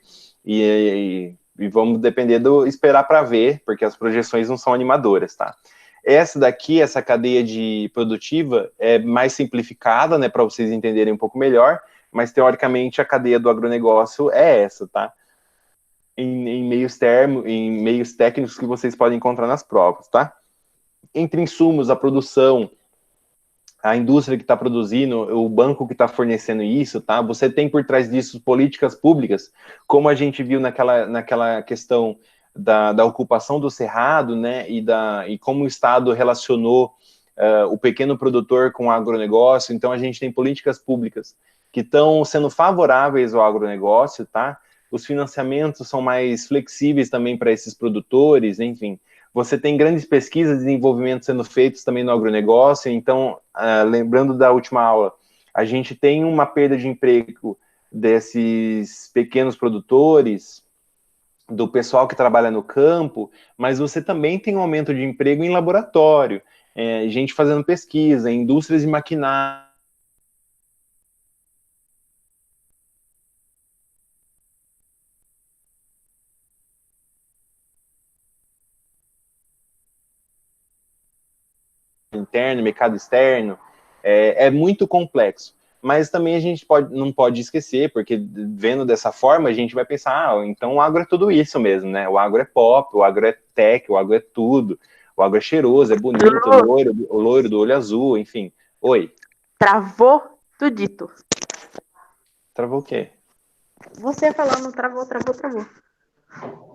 e vamos esperar para ver, porque as projeções não são animadoras, tá? Essa cadeia produtiva é mais simplificada, né, para vocês entenderem um pouco melhor, mas teoricamente a cadeia do agronegócio é essa, tá? Em meios técnicos que vocês podem encontrar nas provas, tá? Entre insumos, a produção, a indústria que está produzindo, o banco que está fornecendo isso, tá? Você tem por trás disso políticas públicas, como a gente viu naquela questão da ocupação do cerrado, né? E como o Estado relacionou o pequeno produtor com o agronegócio. Então a gente tem políticas públicas que estão sendo favoráveis ao agronegócio, tá? Os financiamentos são mais flexíveis também para esses produtores, enfim. Você tem grandes pesquisas e desenvolvimentos sendo feitos também no agronegócio. Então, lembrando da última aula, a gente tem uma perda de emprego desses pequenos produtores, do pessoal que trabalha no campo, mas você também tem um aumento de emprego em laboratório, gente fazendo pesquisa, indústrias de maquinário, interno, mercado externo, é muito complexo. Mas também a gente não pode esquecer, porque vendo dessa forma, a gente vai pensar, então o agro é tudo isso mesmo, né? O agro é pop, o agro é tech, o agro é tudo, o agro é cheiroso, é bonito, o loiro do olho azul, enfim. Oi. Travou tudito. Travou o quê? Você falando travou.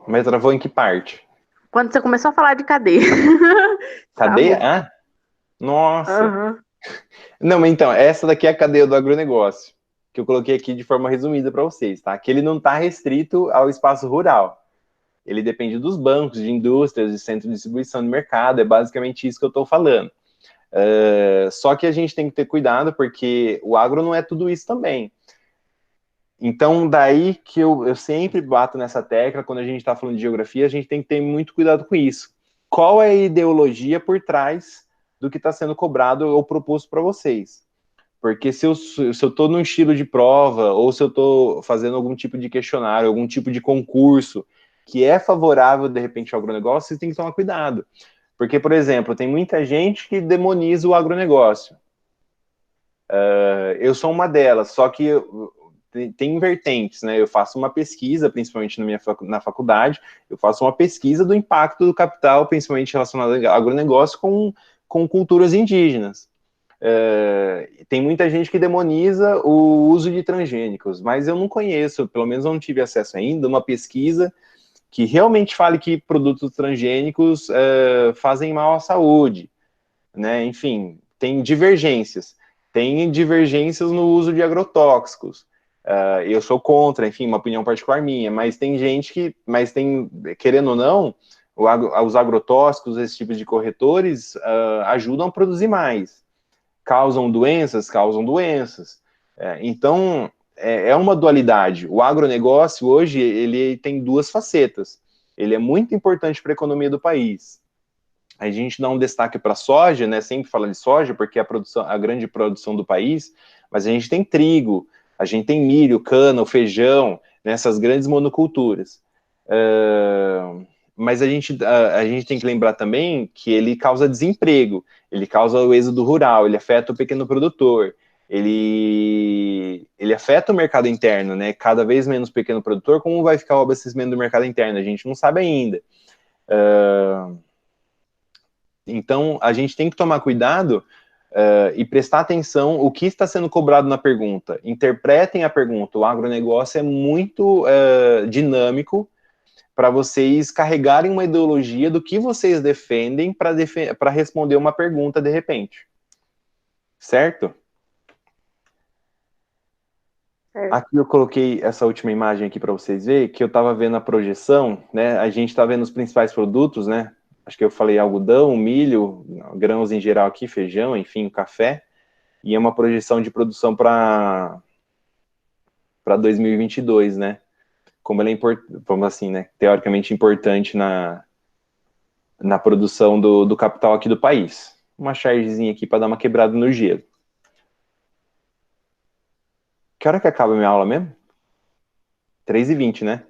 Mas travou em que parte? Quando você começou a falar de cadeia. Cadeia? Travou. Ah, nossa. Uhum. Não, mas então, essa daqui é a cadeia do agronegócio, que eu coloquei aqui de forma resumida para vocês, tá? Que ele não está restrito ao espaço rural. Ele depende dos bancos, de indústrias, de centros de distribuição de mercado, é basicamente isso que eu estou falando. Só que a gente tem que ter cuidado, porque o agro não é tudo isso também. Então, daí que eu sempre bato nessa tecla, quando a gente está falando de geografia, a gente tem que ter muito cuidado com isso. Qual é a ideologia por trás do que está sendo cobrado ou proposto para vocês? Porque se eu estou num estilo de prova, ou se eu estou fazendo algum tipo de questionário, algum tipo de concurso que é favorável, de repente, ao agronegócio, vocês têm que tomar cuidado. Porque, por exemplo, tem muita gente que demoniza o agronegócio. Eu sou uma delas, só que tem vertentes, né? Eu faço uma pesquisa, principalmente na faculdade, eu faço uma pesquisa do impacto do capital, principalmente relacionado ao agronegócio, com culturas indígenas. Tem muita gente que demoniza o uso de transgênicos, mas eu não conheço, pelo menos eu não tive acesso ainda, uma pesquisa que realmente fale que produtos transgênicos fazem mal à saúde, né? Enfim, tem divergências no uso de agrotóxicos. Eu sou contra, enfim, uma opinião particular minha, mas tem gente querendo ou não, os agrotóxicos, esse tipo de corretores, ajudam a produzir mais. Causam doenças. Então, é uma dualidade. O agronegócio, hoje, ele tem duas facetas. Ele é muito importante para a economia do país. A gente dá um destaque para a soja, né? Sempre fala de soja, porque é a grande produção do país, mas a gente tem trigo, a gente tem milho, cana, o feijão, nessas grandes monoculturas. Mas a gente tem que lembrar também que ele causa desemprego, ele causa o êxodo rural, ele afeta o pequeno produtor, ele afeta o mercado interno, né? Cada vez menos pequeno produtor, como vai ficar o abastecimento do mercado interno? A gente não sabe ainda. Então, a gente tem que tomar cuidado e prestar atenção o que está sendo cobrado na pergunta. Interpretem a pergunta. O agronegócio é muito dinâmico para vocês carregarem uma ideologia do que vocês defendem para responder uma pergunta de repente. Certo? Aqui eu coloquei essa última imagem aqui para vocês verem, que eu estava vendo a projeção, né? A gente está vendo os principais produtos, né? Acho que eu falei algodão, milho, grãos em geral aqui, feijão, enfim, café. E é uma projeção de produção para 2022, né? Como ela é vamos assim, né? Teoricamente importante na produção do capital aqui do país. Uma chargezinha aqui para dar uma quebrada no gelo. Que hora que acaba a minha aula mesmo? 3h20, né?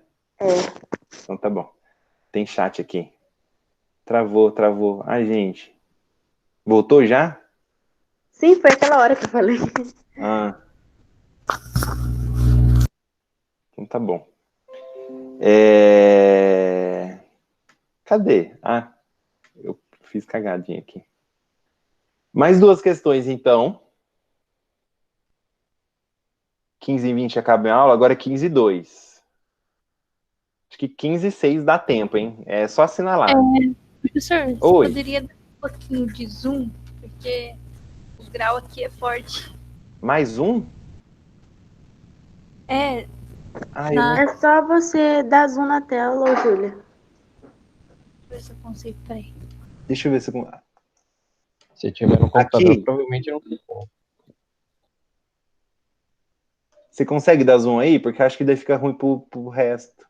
Então tá bom. Tem chat aqui. Travou. Ai, gente. Voltou já? Sim, foi aquela hora que eu falei. Ah. Então tá bom. Cadê? Ah, eu fiz cagadinha aqui. Mais 2 questões, então. 15h20 acaba a aula, agora é 15h02. Acho que 15h06 dá tempo, hein? É só assinalar. Professor, você Oi. poderia dar um pouquinho de zoom? Porque o grau aqui é forte. Mais um? É, Ah, eu não... É só você dar zoom na tela, ô Júlia. Deixa eu ver se eu consigo, peraí. Deixa eu ver se eu... Se tiver no computador, Aqui. provavelmente não ficou. Você consegue dar zoom aí? Porque acho que daí fica ruim pro resto.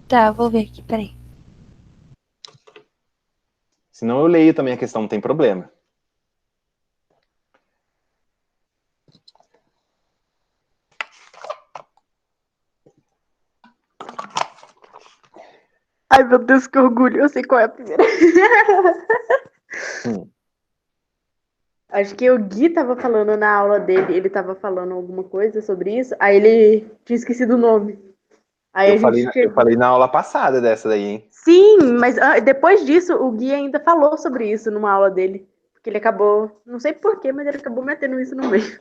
Tá, vou ver aqui, peraí. Senão eu leio também a questão, não tem problema. Ai, meu Deus, que orgulho. Eu sei qual é a primeira. Acho que o Gui tava falando na aula dele, ele tava falando alguma coisa sobre isso, aí ele tinha esquecido o nome. Aí Eu a gente falei na aula passada dessa daí, hein? Sim, mas depois disso, o Gui ainda falou sobre isso numa aula dele. Porque ele acabou, não sei porquê, mas ele acabou metendo isso no meio.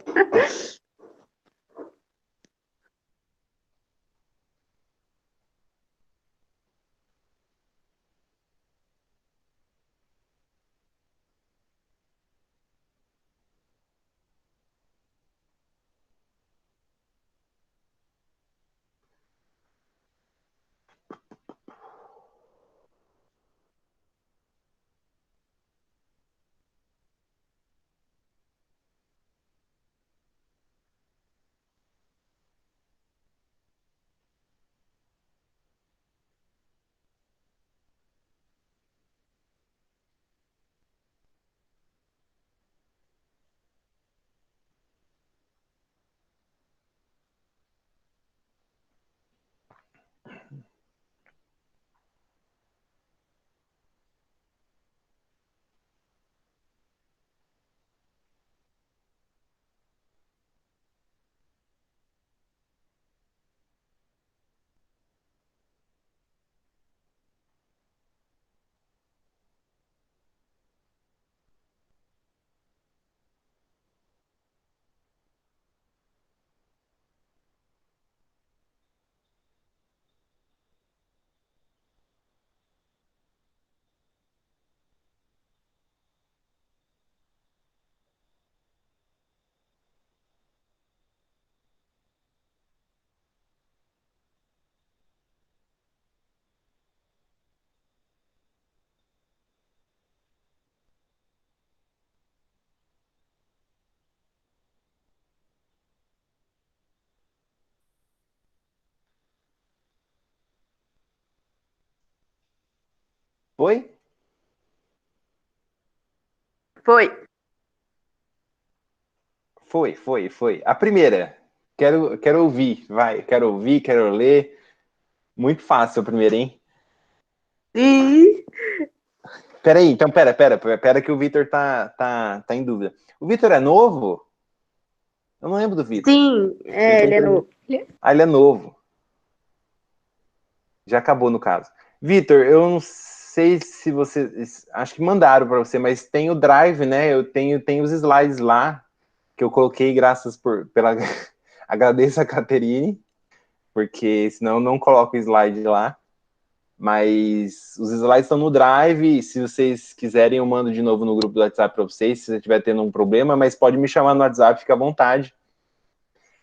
Foi? Foi. Foi. A primeira. Quero ouvir, vai. Quero ouvir, quero ler. Muito fácil a primeira, hein? Sim. Peraí, então pera que o Vitor tá em dúvida. O Vitor é novo? Eu não lembro do Vitor. Sim, ele é novo. Ah, ele é novo. Já acabou no caso. Vitor, eu não sei se você... Acho que mandaram para você, mas tem o Drive, né? Eu tenho os slides lá, que eu coloquei graças pela... Agradeço a Caterine, porque senão eu não coloco o slide lá. Mas os slides estão no Drive. Se vocês quiserem, eu mando de novo no grupo do WhatsApp para vocês, se você estiver tendo um problema, mas pode me chamar no WhatsApp, fica à vontade.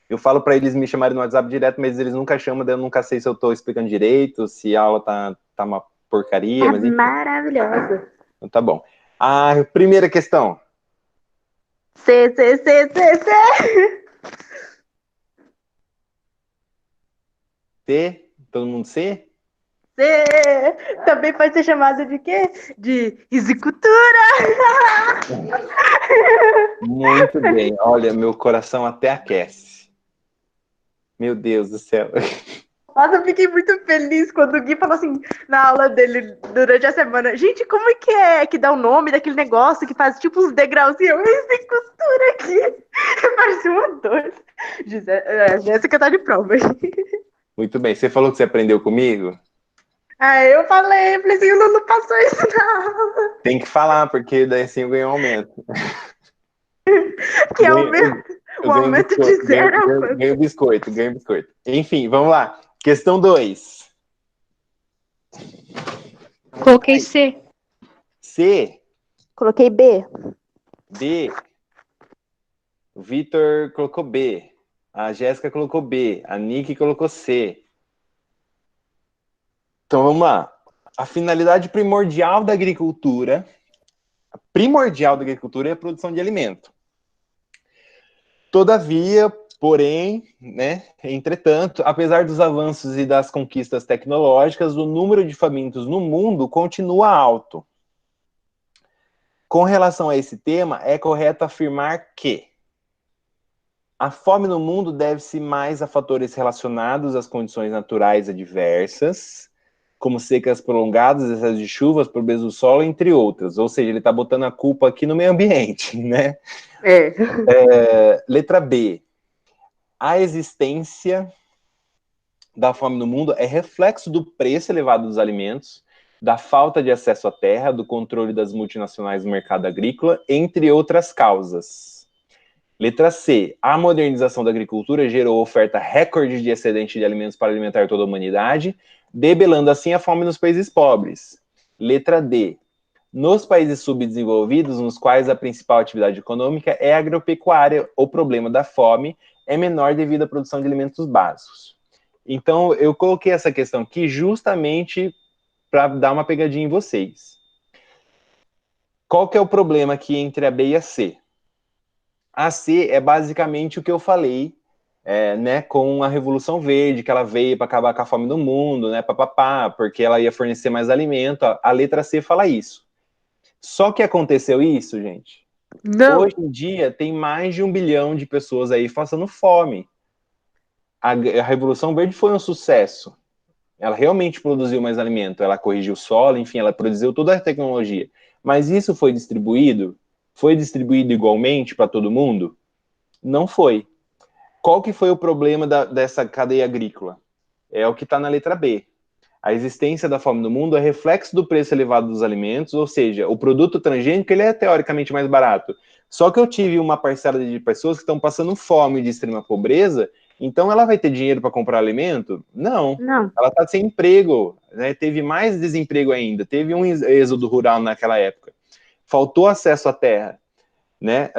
Eu falo para eles me chamarem no WhatsApp direto, mas eles nunca chamam, daí eu nunca sei se eu estou explicando direito, se a aula tá uma porcaria, Tá mas enfim. maravilhosa. Então tá bom. A primeira questão. C, C, C, C, C. C? Todo mundo C? C. Também pode ser chamada de quê? De risicultura. Muito bem. Olha, meu coração até aquece. Meu Deus do céu. Nossa, eu fiquei muito feliz quando o Gui falou assim, na aula dele, durante a semana, gente, como é que dá o nome daquele negócio que faz tipo uns degrauzinhos? Esse costura aqui. Parece uma dor. Jéssica tá de prova. Muito bem. Você falou que você aprendeu comigo? Aí eu falei assim, o Lulu passou isso na aula. Tem que falar, porque daí assim eu ganho um aumento. Que é o Ganho aumento biscoito, de zero. ganho biscoito. Enfim, vamos lá. Questão 2. Coloquei C. C, Coloquei B. B. O Vitor colocou B. A Jéssica colocou B. A Nick colocou C. Então vamos lá. A finalidade primordial da agricultura é a produção de alimento. Todavia, porém, né, entretanto, apesar dos avanços e das conquistas tecnológicas, o número de famintos no mundo continua alto. Com relação a esse tema, é correto afirmar que a fome no mundo deve-se mais a fatores relacionados às condições naturais adversas, como secas prolongadas, excessos de chuvas, pobreza do solo, entre outras. Ou seja, ele está botando a culpa aqui no meio ambiente, né? Letra B. A existência da fome no mundo é reflexo do preço elevado dos alimentos, da falta de acesso à terra, do controle das multinacionais no mercado agrícola, entre outras causas. Letra C. A modernização da agricultura gerou oferta recorde de excedente de alimentos para alimentar toda a humanidade, debelando assim a fome nos países pobres. Letra D. Nos países subdesenvolvidos, nos quais a principal atividade econômica é a agropecuária, o problema da fome é menor devido à produção de alimentos básicos. Então, eu coloquei essa questão aqui justamente para dar uma pegadinha em vocês. Qual que é o problema aqui entre a B e a C? A C é basicamente o que eu falei, né, com a Revolução Verde, que ela veio para acabar com a fome no mundo, né, porque ela ia fornecer mais alimento. A letra C fala isso. Só que aconteceu isso, gente. Não. Hoje em dia tem mais de 1 bilhão de pessoas aí passando fome. A Revolução Verde foi um sucesso. Ela realmente produziu mais alimento, ela corrigiu o solo, enfim, ela produziu toda a tecnologia. Mas isso foi distribuído? Foi distribuído igualmente para todo mundo? Não foi. Qual que foi o problema dessa cadeia agrícola? É o que está na letra B. A existência da fome no mundo é reflexo do preço elevado dos alimentos, ou seja, o produto transgênico ele é teoricamente mais barato. Só que eu tive uma parcela de pessoas que estão passando fome de extrema pobreza, então ela vai ter dinheiro para comprar alimento? Não. Ela está sem emprego, né? Teve mais desemprego ainda, teve um êxodo rural naquela época. Faltou acesso à terra. Né?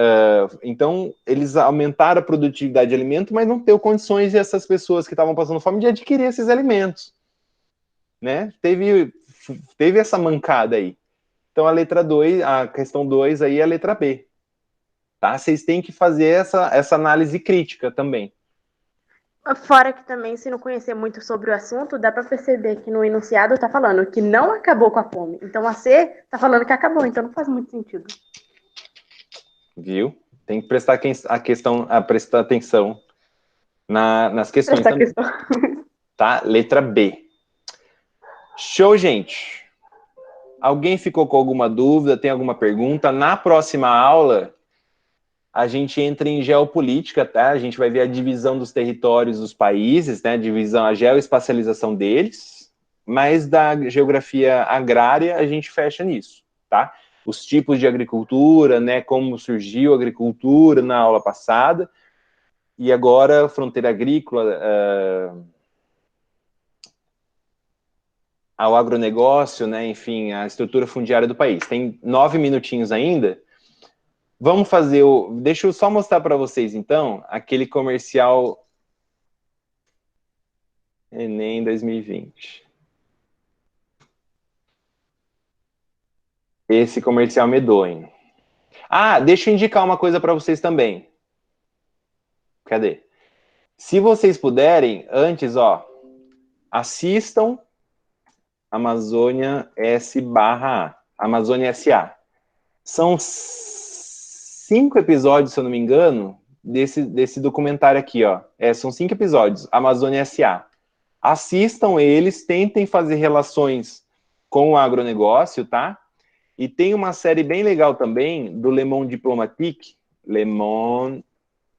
Então, eles aumentaram a produtividade de alimento, mas não deu condições de essas pessoas que estavam passando fome de adquirir esses alimentos. Né? Teve essa mancada aí. Então, a letra 2, a questão 2 aí é a letra B. Tá? Vocês têm que fazer essa análise crítica também. Fora que também, se não conhecer muito sobre o assunto, dá para perceber que no enunciado tá falando que não acabou com a fome. Então a C tá falando que acabou, então não faz muito sentido. Viu? Tem que prestar atenção nas questões também. Tá? Letra B. Show, gente! Alguém ficou com alguma dúvida, tem alguma pergunta? Na próxima aula, a gente entra em geopolítica, tá? A gente vai ver a divisão dos territórios dos países, né? A geoespacialização deles, mas da geografia agrária a gente fecha nisso, tá? Os tipos de agricultura, né? Como surgiu a agricultura na aula passada, e agora fronteira agrícola, ao agronegócio, né? Enfim, a estrutura fundiária do país. Tem 9 minutinhos ainda. Vamos fazer o... Deixa eu só mostrar para vocês, então, aquele comercial Enem 2020. Esse comercial medonho. Ah, deixa eu indicar uma coisa para vocês também. Cadê? Se vocês puderem, antes, ó, assistam Amazônia S/A. Amazônia SA. São 5 episódios, se eu não me engano, desse documentário aqui, ó. São 5 episódios, Amazônia SA. Assistam eles, tentem fazer relações com o agronegócio, tá? E tem uma série bem legal também, do Le Monde Diplomatique. Le Monde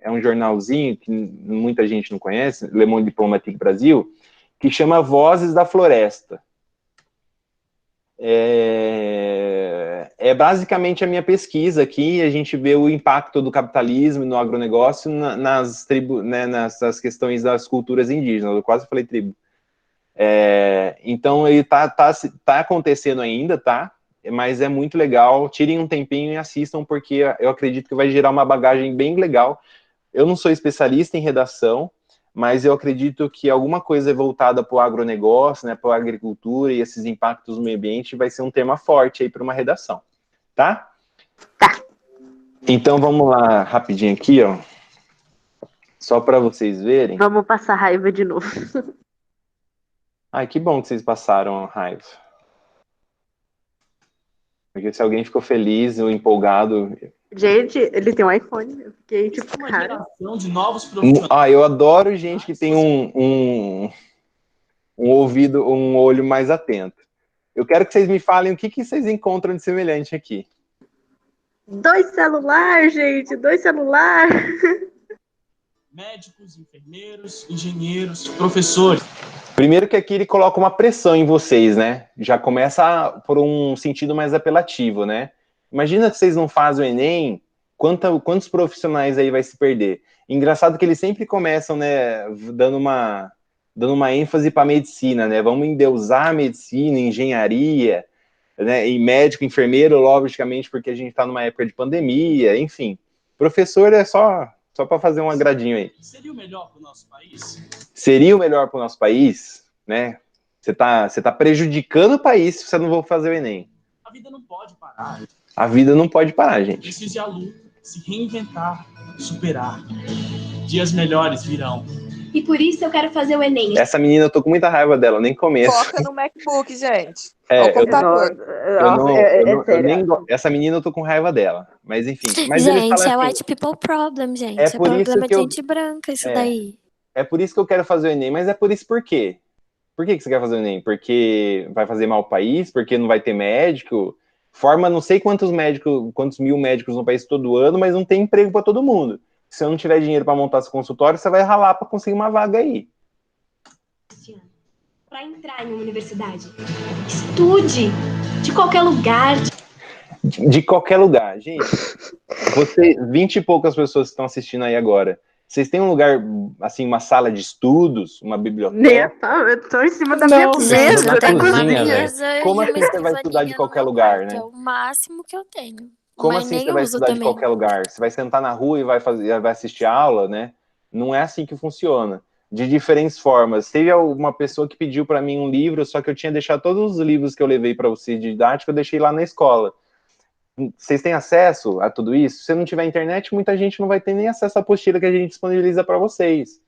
é um jornalzinho que muita gente não conhece, Le Monde Diplomatique Brasil, que chama Vozes da Floresta. É basicamente a minha pesquisa aqui, a gente vê o impacto do capitalismo no agronegócio nas questões das culturas indígenas. Eu quase falei tribo. Então, ele tá acontecendo ainda, tá? Mas é muito legal. Tirem um tempinho e assistam, porque eu acredito que vai gerar uma bagagem bem legal. Eu não sou especialista em redação, mas eu acredito que alguma coisa voltada para o agronegócio, né, para a agricultura e esses impactos no meio ambiente vai ser um tema forte aí para uma redação, tá? Tá. Então vamos lá rapidinho aqui, ó, só para vocês verem. Vamos passar raiva de novo. Ai, que bom que vocês passaram a raiva. Porque se alguém ficou feliz ou empolgado... Gente, ele tem um iPhone. Eu fiquei tipo, Uma cara. geração de novos profissionais. Eu adoro gente que tem um ouvido, um olho mais atento. Eu quero que vocês me falem o que vocês encontram de semelhante aqui. 2 celulares, gente. 2 celulares. Médicos, enfermeiros, engenheiros, professores. Primeiro que aqui ele coloca uma pressão em vocês, né? Já começa por um sentido mais apelativo, né? Imagina que vocês não fazem o Enem, quantos profissionais aí vai se perder? Engraçado que eles sempre começam, né, dando uma ênfase para a medicina, né? Vamos endeusar a medicina, engenharia, né? E médico, enfermeiro, logicamente, porque a gente está numa época de pandemia, enfim. Professor é só para fazer um agradinho aí. Seria o melhor para o nosso país? Seria o melhor para o nosso país, né? Você tá prejudicando o país se você não for fazer o Enem. A vida não pode parar. A vida não pode parar, gente. Precisa de a luta, se reinventar, superar. Dias melhores virão. E por isso eu quero fazer o Enem. Essa menina, eu tô com muita raiva dela, nem começo. Foca no MacBook, gente. O computador. Essa menina, eu tô com raiva dela. Mas enfim. Mas gente, é white people problem, gente. É problema de gente branca, isso daí. É por isso que eu quero fazer o Enem, mas é por isso por quê? Por que você quer fazer o Enem? Porque vai fazer mal ao país? Porque não vai ter médico? Forma não sei quantos mil médicos no país todo ano, mas não tem emprego para todo mundo. Se eu não tiver dinheiro para montar esse consultório, você vai ralar para conseguir uma vaga aí. Para entrar em uma universidade, estude de qualquer lugar. De qualquer lugar, gente. 20 e poucas pessoas que estão assistindo aí agora. Vocês têm um lugar, assim, uma sala de estudos, uma biblioteca? Eu tô em cima da minha mesa. Na cozinha, velho. Como assim você vai estudar de qualquer lugar, né? É o máximo que eu tenho. Como assim você vai estudar de qualquer lugar? Você vai sentar na rua e vai assistir aula, né? Não é assim que funciona. De diferentes formas. Teve uma pessoa que pediu para mim um livro, só que eu tinha deixado todos os livros que eu levei para você de didática, eu deixei lá na escola. Vocês têm acesso a tudo isso? Se não tiver internet, muita gente não vai ter nem acesso à apostila que a gente disponibiliza para vocês.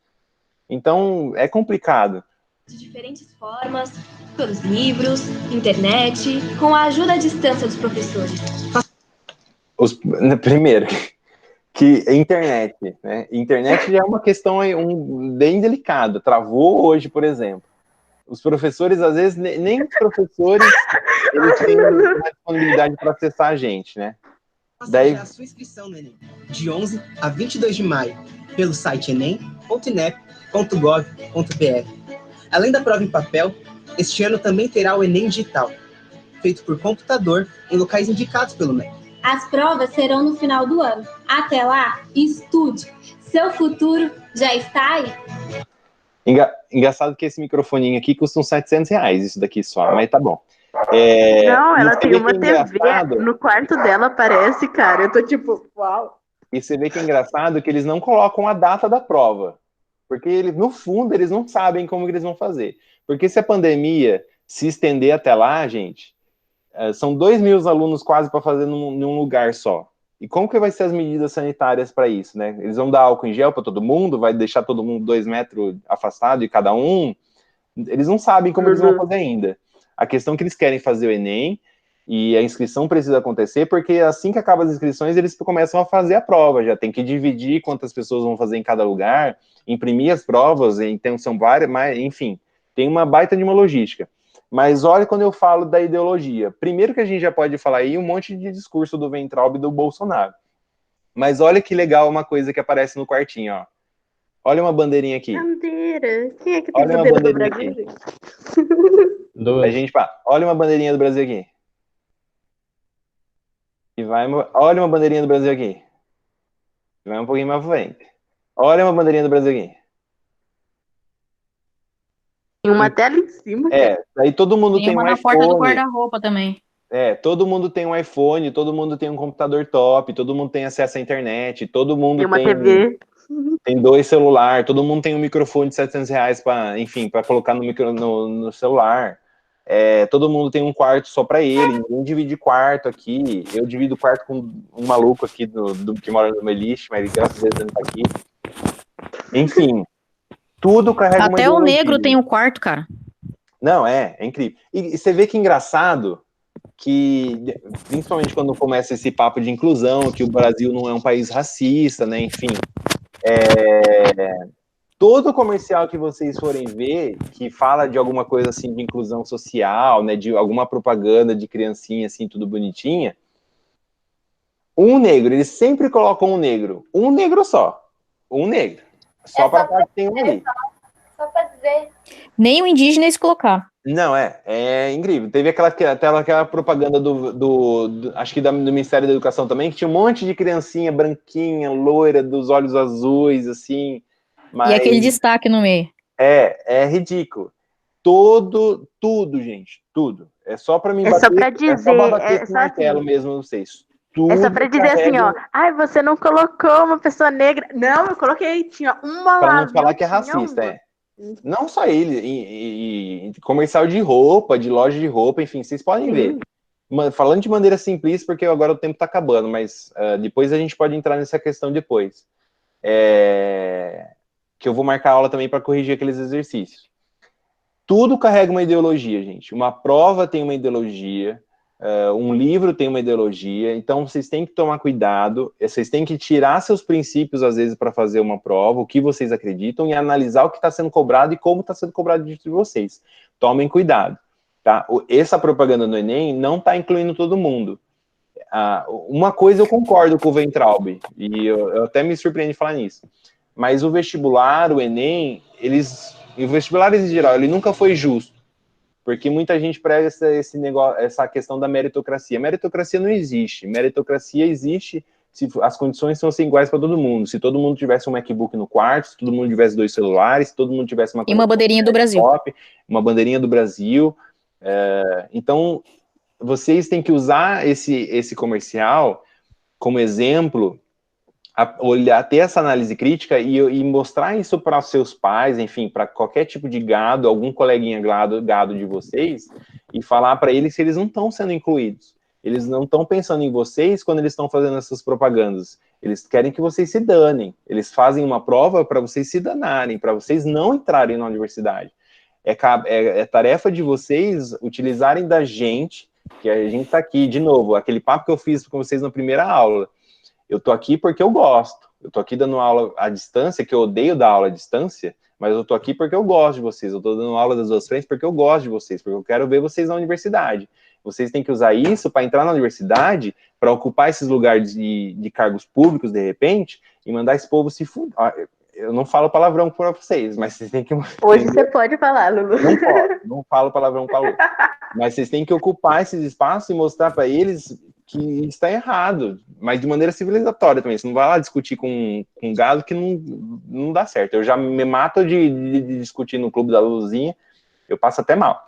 Então, é complicado. De diferentes formas, pelos livros, internet, com a ajuda à distância dos professores. Primeiro, que internet, né? Internet já é uma questão bem delicada. Travou hoje, por exemplo. Os professores, às vezes, nem os professores eles têm uma disponibilidade para acessar a gente, né? Daí... a sua inscrição no Enem, de 11 a 22 de maio, pelo site enem.inep.gov.br. Além da prova em papel, este ano também terá o Enem digital, feito por computador em locais indicados pelo MEC. As provas serão no final do ano. Até lá, estude. Seu futuro já está aí. Engraçado que esse microfoninho aqui custa uns R$700, isso daqui só, mas tá bom. Não, ela tem uma TV no quarto dela, parece, cara. Eu tô tipo, uau. E você vê que é engraçado que eles não colocam a data da prova. Porque, no fundo, eles não sabem como eles vão fazer. Porque se a pandemia se estender até lá, gente, são 2.000 alunos quase para fazer num lugar só. E como que vai ser as medidas sanitárias para isso, né? Eles vão dar álcool em gel para todo mundo? Vai deixar todo mundo 2 metros afastado de cada um? Eles não sabem como eles vão fazer ainda. A questão é que eles querem fazer o Enem, e a inscrição precisa acontecer, porque assim que acabam as inscrições, eles começam a fazer a prova, já tem que dividir quantas pessoas vão fazer em cada lugar, imprimir as provas, então são várias, mas, enfim, tem uma baita de uma logística. Mas olha quando eu falo da ideologia. Primeiro que a gente já pode falar aí um monte de discurso do Weintraub e do Bolsonaro. Mas olha que legal uma coisa que aparece no quartinho, ó. Olha uma bandeirinha aqui. Bandeira. Quem é que tem bandeira do Brasil, gente? A gente, olha uma bandeirinha do Brasil aqui. E vai, olha uma bandeirinha do Brasil aqui. E vai um pouquinho mais pra frente. Olha uma bandeirinha do Brasil aqui. Tem uma tela em cima. Daí todo mundo tem um iPhone. Tem uma na porta do guarda-roupa também. Todo mundo tem um iPhone, todo mundo tem um computador top, todo mundo tem acesso à internet, todo mundo tem uma TV. Tem 2 celulares, todo mundo tem um microfone de R$700 para colocar no celular. Todo mundo tem um quarto só para ele, ninguém divide quarto aqui. Eu divido quarto com um maluco aqui que mora no Meliche, mas graças a Deus ele não tá aqui. Enfim, tudo carrega uma Até o negro tem um quarto, cara. Não, é incrível. E você vê que engraçado que, principalmente quando começa esse papo de inclusão, que o Brasil não é um país racista, né, enfim, todo comercial que vocês forem ver, que fala de alguma coisa assim de inclusão social, né, de alguma propaganda de criancinha assim, tudo bonitinha, um negro, eles sempre colocam um negro só, um negro, só para falar que tem um ali. Só para dizer. Nem o indígena eles colocar. Não, é incrível. Teve aquela propaganda acho que do Ministério da Educação também, que tinha um monte de criancinha branquinha, loira, dos olhos azuis, assim. Mas e aquele destaque no meio. É ridículo. Tudo, gente, tudo. É só para mim bater. Só pra dizer, só pra bater esse martelo assim, mesmo, não sei. É só pra dizer assim, ó. Ai, você não colocou uma pessoa negra. Não, eu coloquei, tinha uma lá. Pra não falar que é racista, Não só ele, e comercial de roupa, de loja de roupa, enfim, vocês podem ver. Falando de maneira simplista, porque agora o tempo tá acabando, mas depois a gente pode entrar nessa questão depois. Que eu vou marcar aula também para corrigir aqueles exercícios. Tudo carrega uma ideologia, gente. Uma prova tem uma ideologia, um livro tem uma ideologia, então vocês têm que tomar cuidado, vocês têm que tirar seus princípios, às vezes, para fazer uma prova, o que vocês acreditam, e analisar o que está sendo cobrado e como está sendo cobrado de vocês. Tomem cuidado, tá? Essa propaganda no Enem não está incluindo todo mundo. Uma coisa eu concordo com o Weintraub, e eu até me surpreendo de falar nisso, mas o vestibular, o Enem, o vestibular em geral, ele nunca foi justo. Porque muita gente prega esse negócio, essa questão da meritocracia. Meritocracia não existe. Meritocracia existe se as condições são iguais para todo mundo. Se todo mundo tivesse um MacBook no quarto, se todo mundo tivesse 2 celulares, se todo mundo tivesse e uma bandeirinha do Brasil. Uma bandeirinha do Brasil. Então, vocês têm que usar esse comercial como exemplo, ter essa análise crítica e mostrar isso para os seus pais, enfim, para qualquer tipo de gado, algum coleguinha gado de vocês, e falar para eles que eles não estão sendo incluídos. Eles não estão pensando em vocês quando eles estão fazendo essas propagandas. Eles querem que vocês se danem. Eles fazem uma prova para vocês se danarem, para vocês não entrarem na universidade. É tarefa de vocês utilizarem da gente, que a gente está aqui, de novo, aquele papo que eu fiz com vocês na primeira aula. Eu tô aqui porque eu gosto. Eu tô aqui dando aula à distância, que eu odeio dar aula à distância, mas eu tô aqui porque eu gosto de vocês. Eu tô dando aula das 2 frentes porque eu gosto de vocês, porque eu quero ver vocês na universidade. Vocês têm que usar isso para entrar na universidade, para ocupar esses lugares de cargos públicos, de repente, e mandar esse povo se fuder. Eu não falo palavrão para vocês, mas vocês têm que... Hoje você pode falar, Lulu. Não falo palavrão para Lulu. Mas vocês têm que ocupar esses espaços e mostrar para eles que está errado, mas de maneira civilizatória também. Você não vai lá discutir com um gado que não dá certo. Eu já me mato de discutir no clube da Luzinha, eu passo até mal.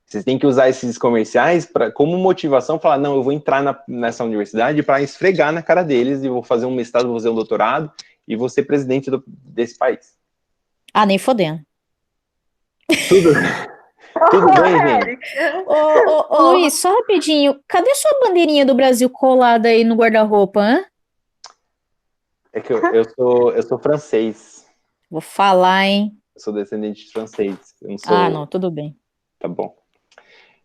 Vocês têm que usar esses comerciais como motivação, falar, não, eu vou entrar nessa universidade para esfregar na cara deles, e vou fazer um mestrado, vou fazer um doutorado, e vou ser presidente desse país. Ah, nem fodendo. Tudo bem, gente? Ô, Luiz, só rapidinho, cadê sua bandeirinha do Brasil colada aí no guarda-roupa, hã? É que eu sou francês. Vou falar, hein? Eu sou descendente de francês. Eu não sou... Ah, não, tudo bem. Tá bom.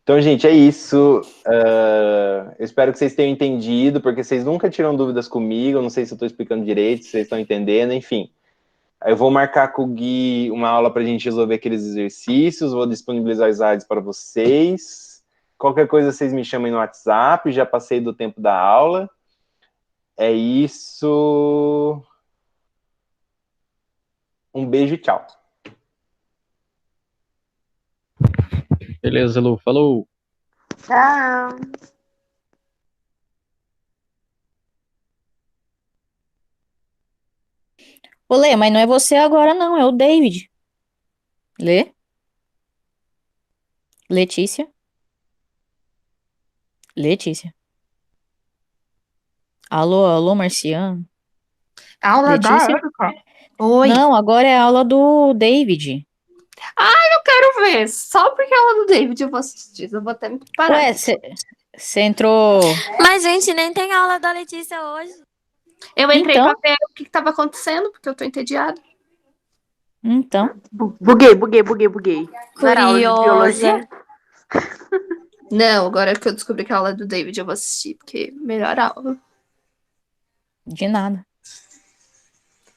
Então, gente, é isso. Eu espero que vocês tenham entendido, porque vocês nunca tiram dúvidas comigo. Eu não sei se eu estou explicando direito, se vocês estão entendendo, enfim. Eu vou marcar com o Gui uma aula para a gente resolver aqueles exercícios, vou disponibilizar os slides para vocês. Qualquer coisa, vocês me chamem no WhatsApp, já passei do tempo da aula. É isso. Um beijo e tchau. Beleza, Lu. Falou. Tchau. Ô, Lê, mas não é você agora, não, é o David. Lê? Letícia? Letícia? Alô, Marciano? Aula da Letícia? Érica. Oi. Não, agora é a aula do David. Ai, eu quero ver. Só porque é aula do David eu vou assistir. Eu vou até me preparar. Ué, você entrou... Mas, gente, nem tem aula da Letícia hoje. Eu entrei Então? pra ver o que tava acontecendo, porque eu tô entediada. Então. Buguei. Não era aula de Curiosa. biologia? Não, agora que eu descobri que a aula é do David, eu vou assistir, porque melhor aula. De nada.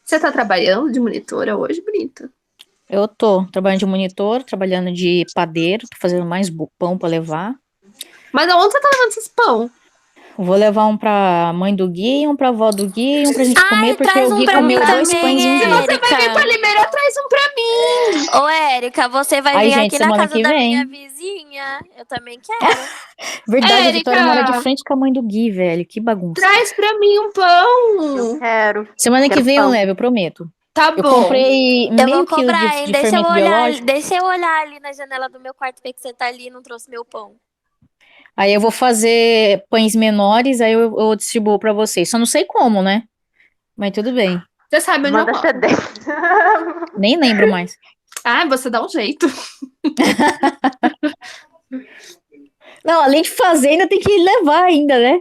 Você tá trabalhando de monitora hoje, bonita? Eu tô trabalhando de monitor, trabalhando de padeiro, tô fazendo mais pão pra levar. Mas aonde você tá levando esses pão? Vou levar um pra mãe do Gui, um pra avó do Gui e um pra gente comer, porque traz o um Gui pra comeu mim 2 também, pães em Se dia. você vai vir pra Limeira, traz um pra mim. Ô, Érica, você vai Aí, vir gente, aqui na semana casa que da vem. minha vizinha. Eu também quero. Verdade, a Vitória Érica! mora de frente com a mãe do Gui, velho. Que bagunça. Traz pra mim um pão. Eu quero. Semana que Quero vem eu pão. levo, eu prometo. Tá Eu bom. comprei Eu meio vou quilo cobrar, hein? de fermento biológico. Deixa eu olhar ali na janela do meu quarto, ver que você tá ali e não trouxe meu pão. Aí eu vou fazer pães menores, aí eu distribuo pra vocês. Só não sei como, né? Mas tudo bem. Você sabe onde eu Manda moro. Sedex. Nem lembro mais. Ah, você dá um jeito. Não, além de fazer, ainda tem que levar ainda, né?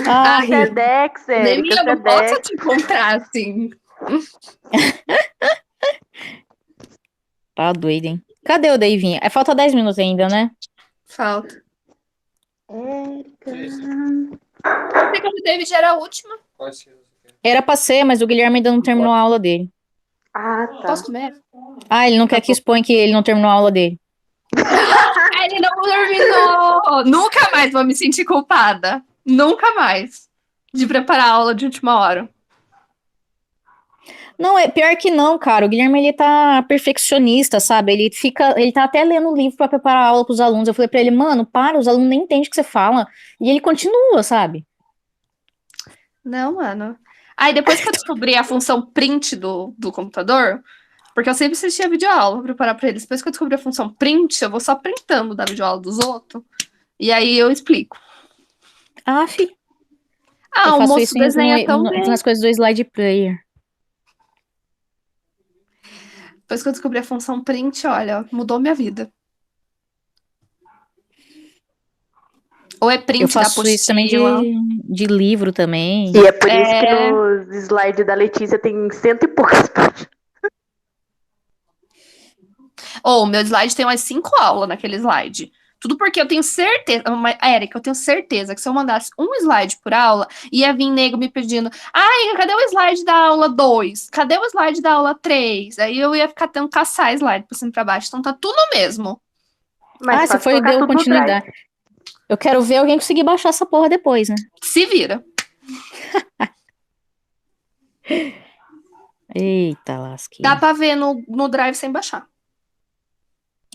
Ah, Sedex, nem Érica, eu não posso Sedex. te comprar assim. Tá doido, hein? Cadê o Davinha? Falta 10 minutos ainda, né? Falta. Érica. Pensei que o David era a última. Era pra ser, mas o Guilherme ainda não terminou a aula dele. Ah, tá. Posso comer? Ah, ele não quer que expõe que ele não terminou a aula dele. Ele não terminou. Nunca mais vou me sentir culpada. Nunca mais. De preparar a aula de última hora. Não, é pior que não, cara. O Guilherme, ele tá perfeccionista, sabe? Ele tá até lendo o livro pra preparar a aula pros alunos. Eu falei pra ele, mano, para, os alunos nem entendem o que você fala. E ele continua, sabe? Não, mano. Aí depois que eu descobri a função print do computador, porque eu sempre assistia videoaula pra preparar pra eles. Depois que eu descobri a função print, eu vou só printando da videoaula dos outros. E aí eu explico. Ah, fi. Ah, Eu o faço moço isso desenha tão bem. nas coisas do slide player. Depois que eu descobri a função print, olha, mudou minha vida. Ou é print Eu da faço isso também apostila. de livro também. E é por isso que nos slides da Letícia tem 100 e poucas páginas. Ou meu slide tem umas 5 aulas naquele slide. Tudo porque eu tenho certeza, Érica, eu tenho certeza que se eu mandasse um slide por aula, ia vir nego me pedindo, ai, cadê o slide da aula 2? Cadê o slide da aula 3? Aí eu ia ficar tendo que caçar slide pra cima e pra baixo. Então tá tudo mesmo. Mas você foi deu continuidade. Eu quero ver alguém conseguir baixar essa porra depois, né? Se vira. Eita, lasqueira. Dá pra ver no Drive sem baixar.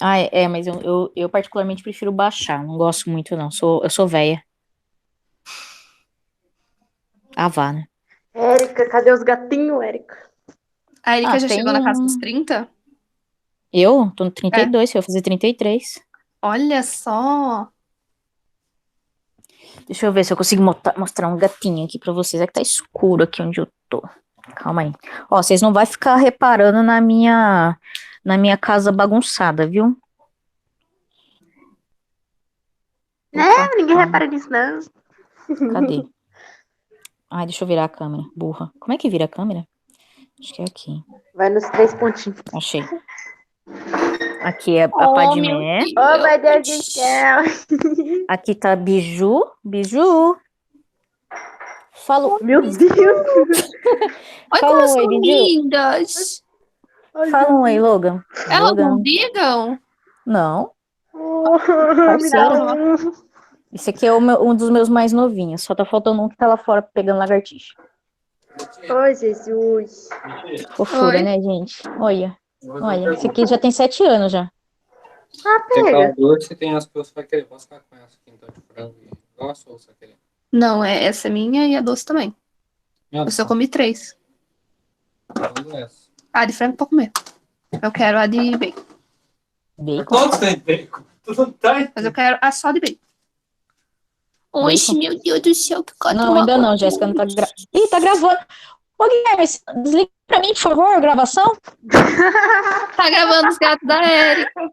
Ah, mas eu particularmente prefiro baixar. Não gosto muito, não. Eu sou véia. Ah, vá, né? Érica, cadê os gatinhos, Érica? A Erika já chegou na casa dos 30? Eu? Tô no 32, eu vou fazer 33. Olha só. Deixa eu ver se eu consigo mostrar um gatinho aqui pra vocês. É que tá escuro aqui onde eu tô. Calma aí. Ó, vocês não vão ficar reparando na minha casa bagunçada, viu? Ninguém repara nisso, não. Cadê? Ai, deixa eu virar a câmera. Burra. Como é que vira a câmera? Acho que é aqui. Vai nos 3 pontinhos. Achei. Aqui é a Padmé. Oh, meu Deus do céu. Aqui tá Biju. Biju. Falou. Meu Deus. Olha como elas são lindas. Fala um aí, Logan. Elas Logan. não brigam? Não. Parceiro. Esse aqui é um dos meus mais novinhos. Só tá faltando um que tá lá fora pegando lagartixa. Oi, Jesus. Fofura, né, gente? Olha. Olha, esse aqui já tem 7 anos já. Pega. Você tem as que você vai querer. Posso ficar com essa aqui, então, de frango e gosto ou você vai querer? Não, essa é minha e a doce também. Eu só comi 3. A de frango pra comer. Eu quero a de bacon. Bacon? Todos têm bacon. Tudo tem. Mas eu quero a só de bacon. Oxe, meu Deus do céu, que coisa. Não, ainda não, Jéssica, não tá gravando. Ih, tá gravando. Ô, Guilherme, desliga pra mim, por favor, a gravação. Tá gravando os gatos da Érica.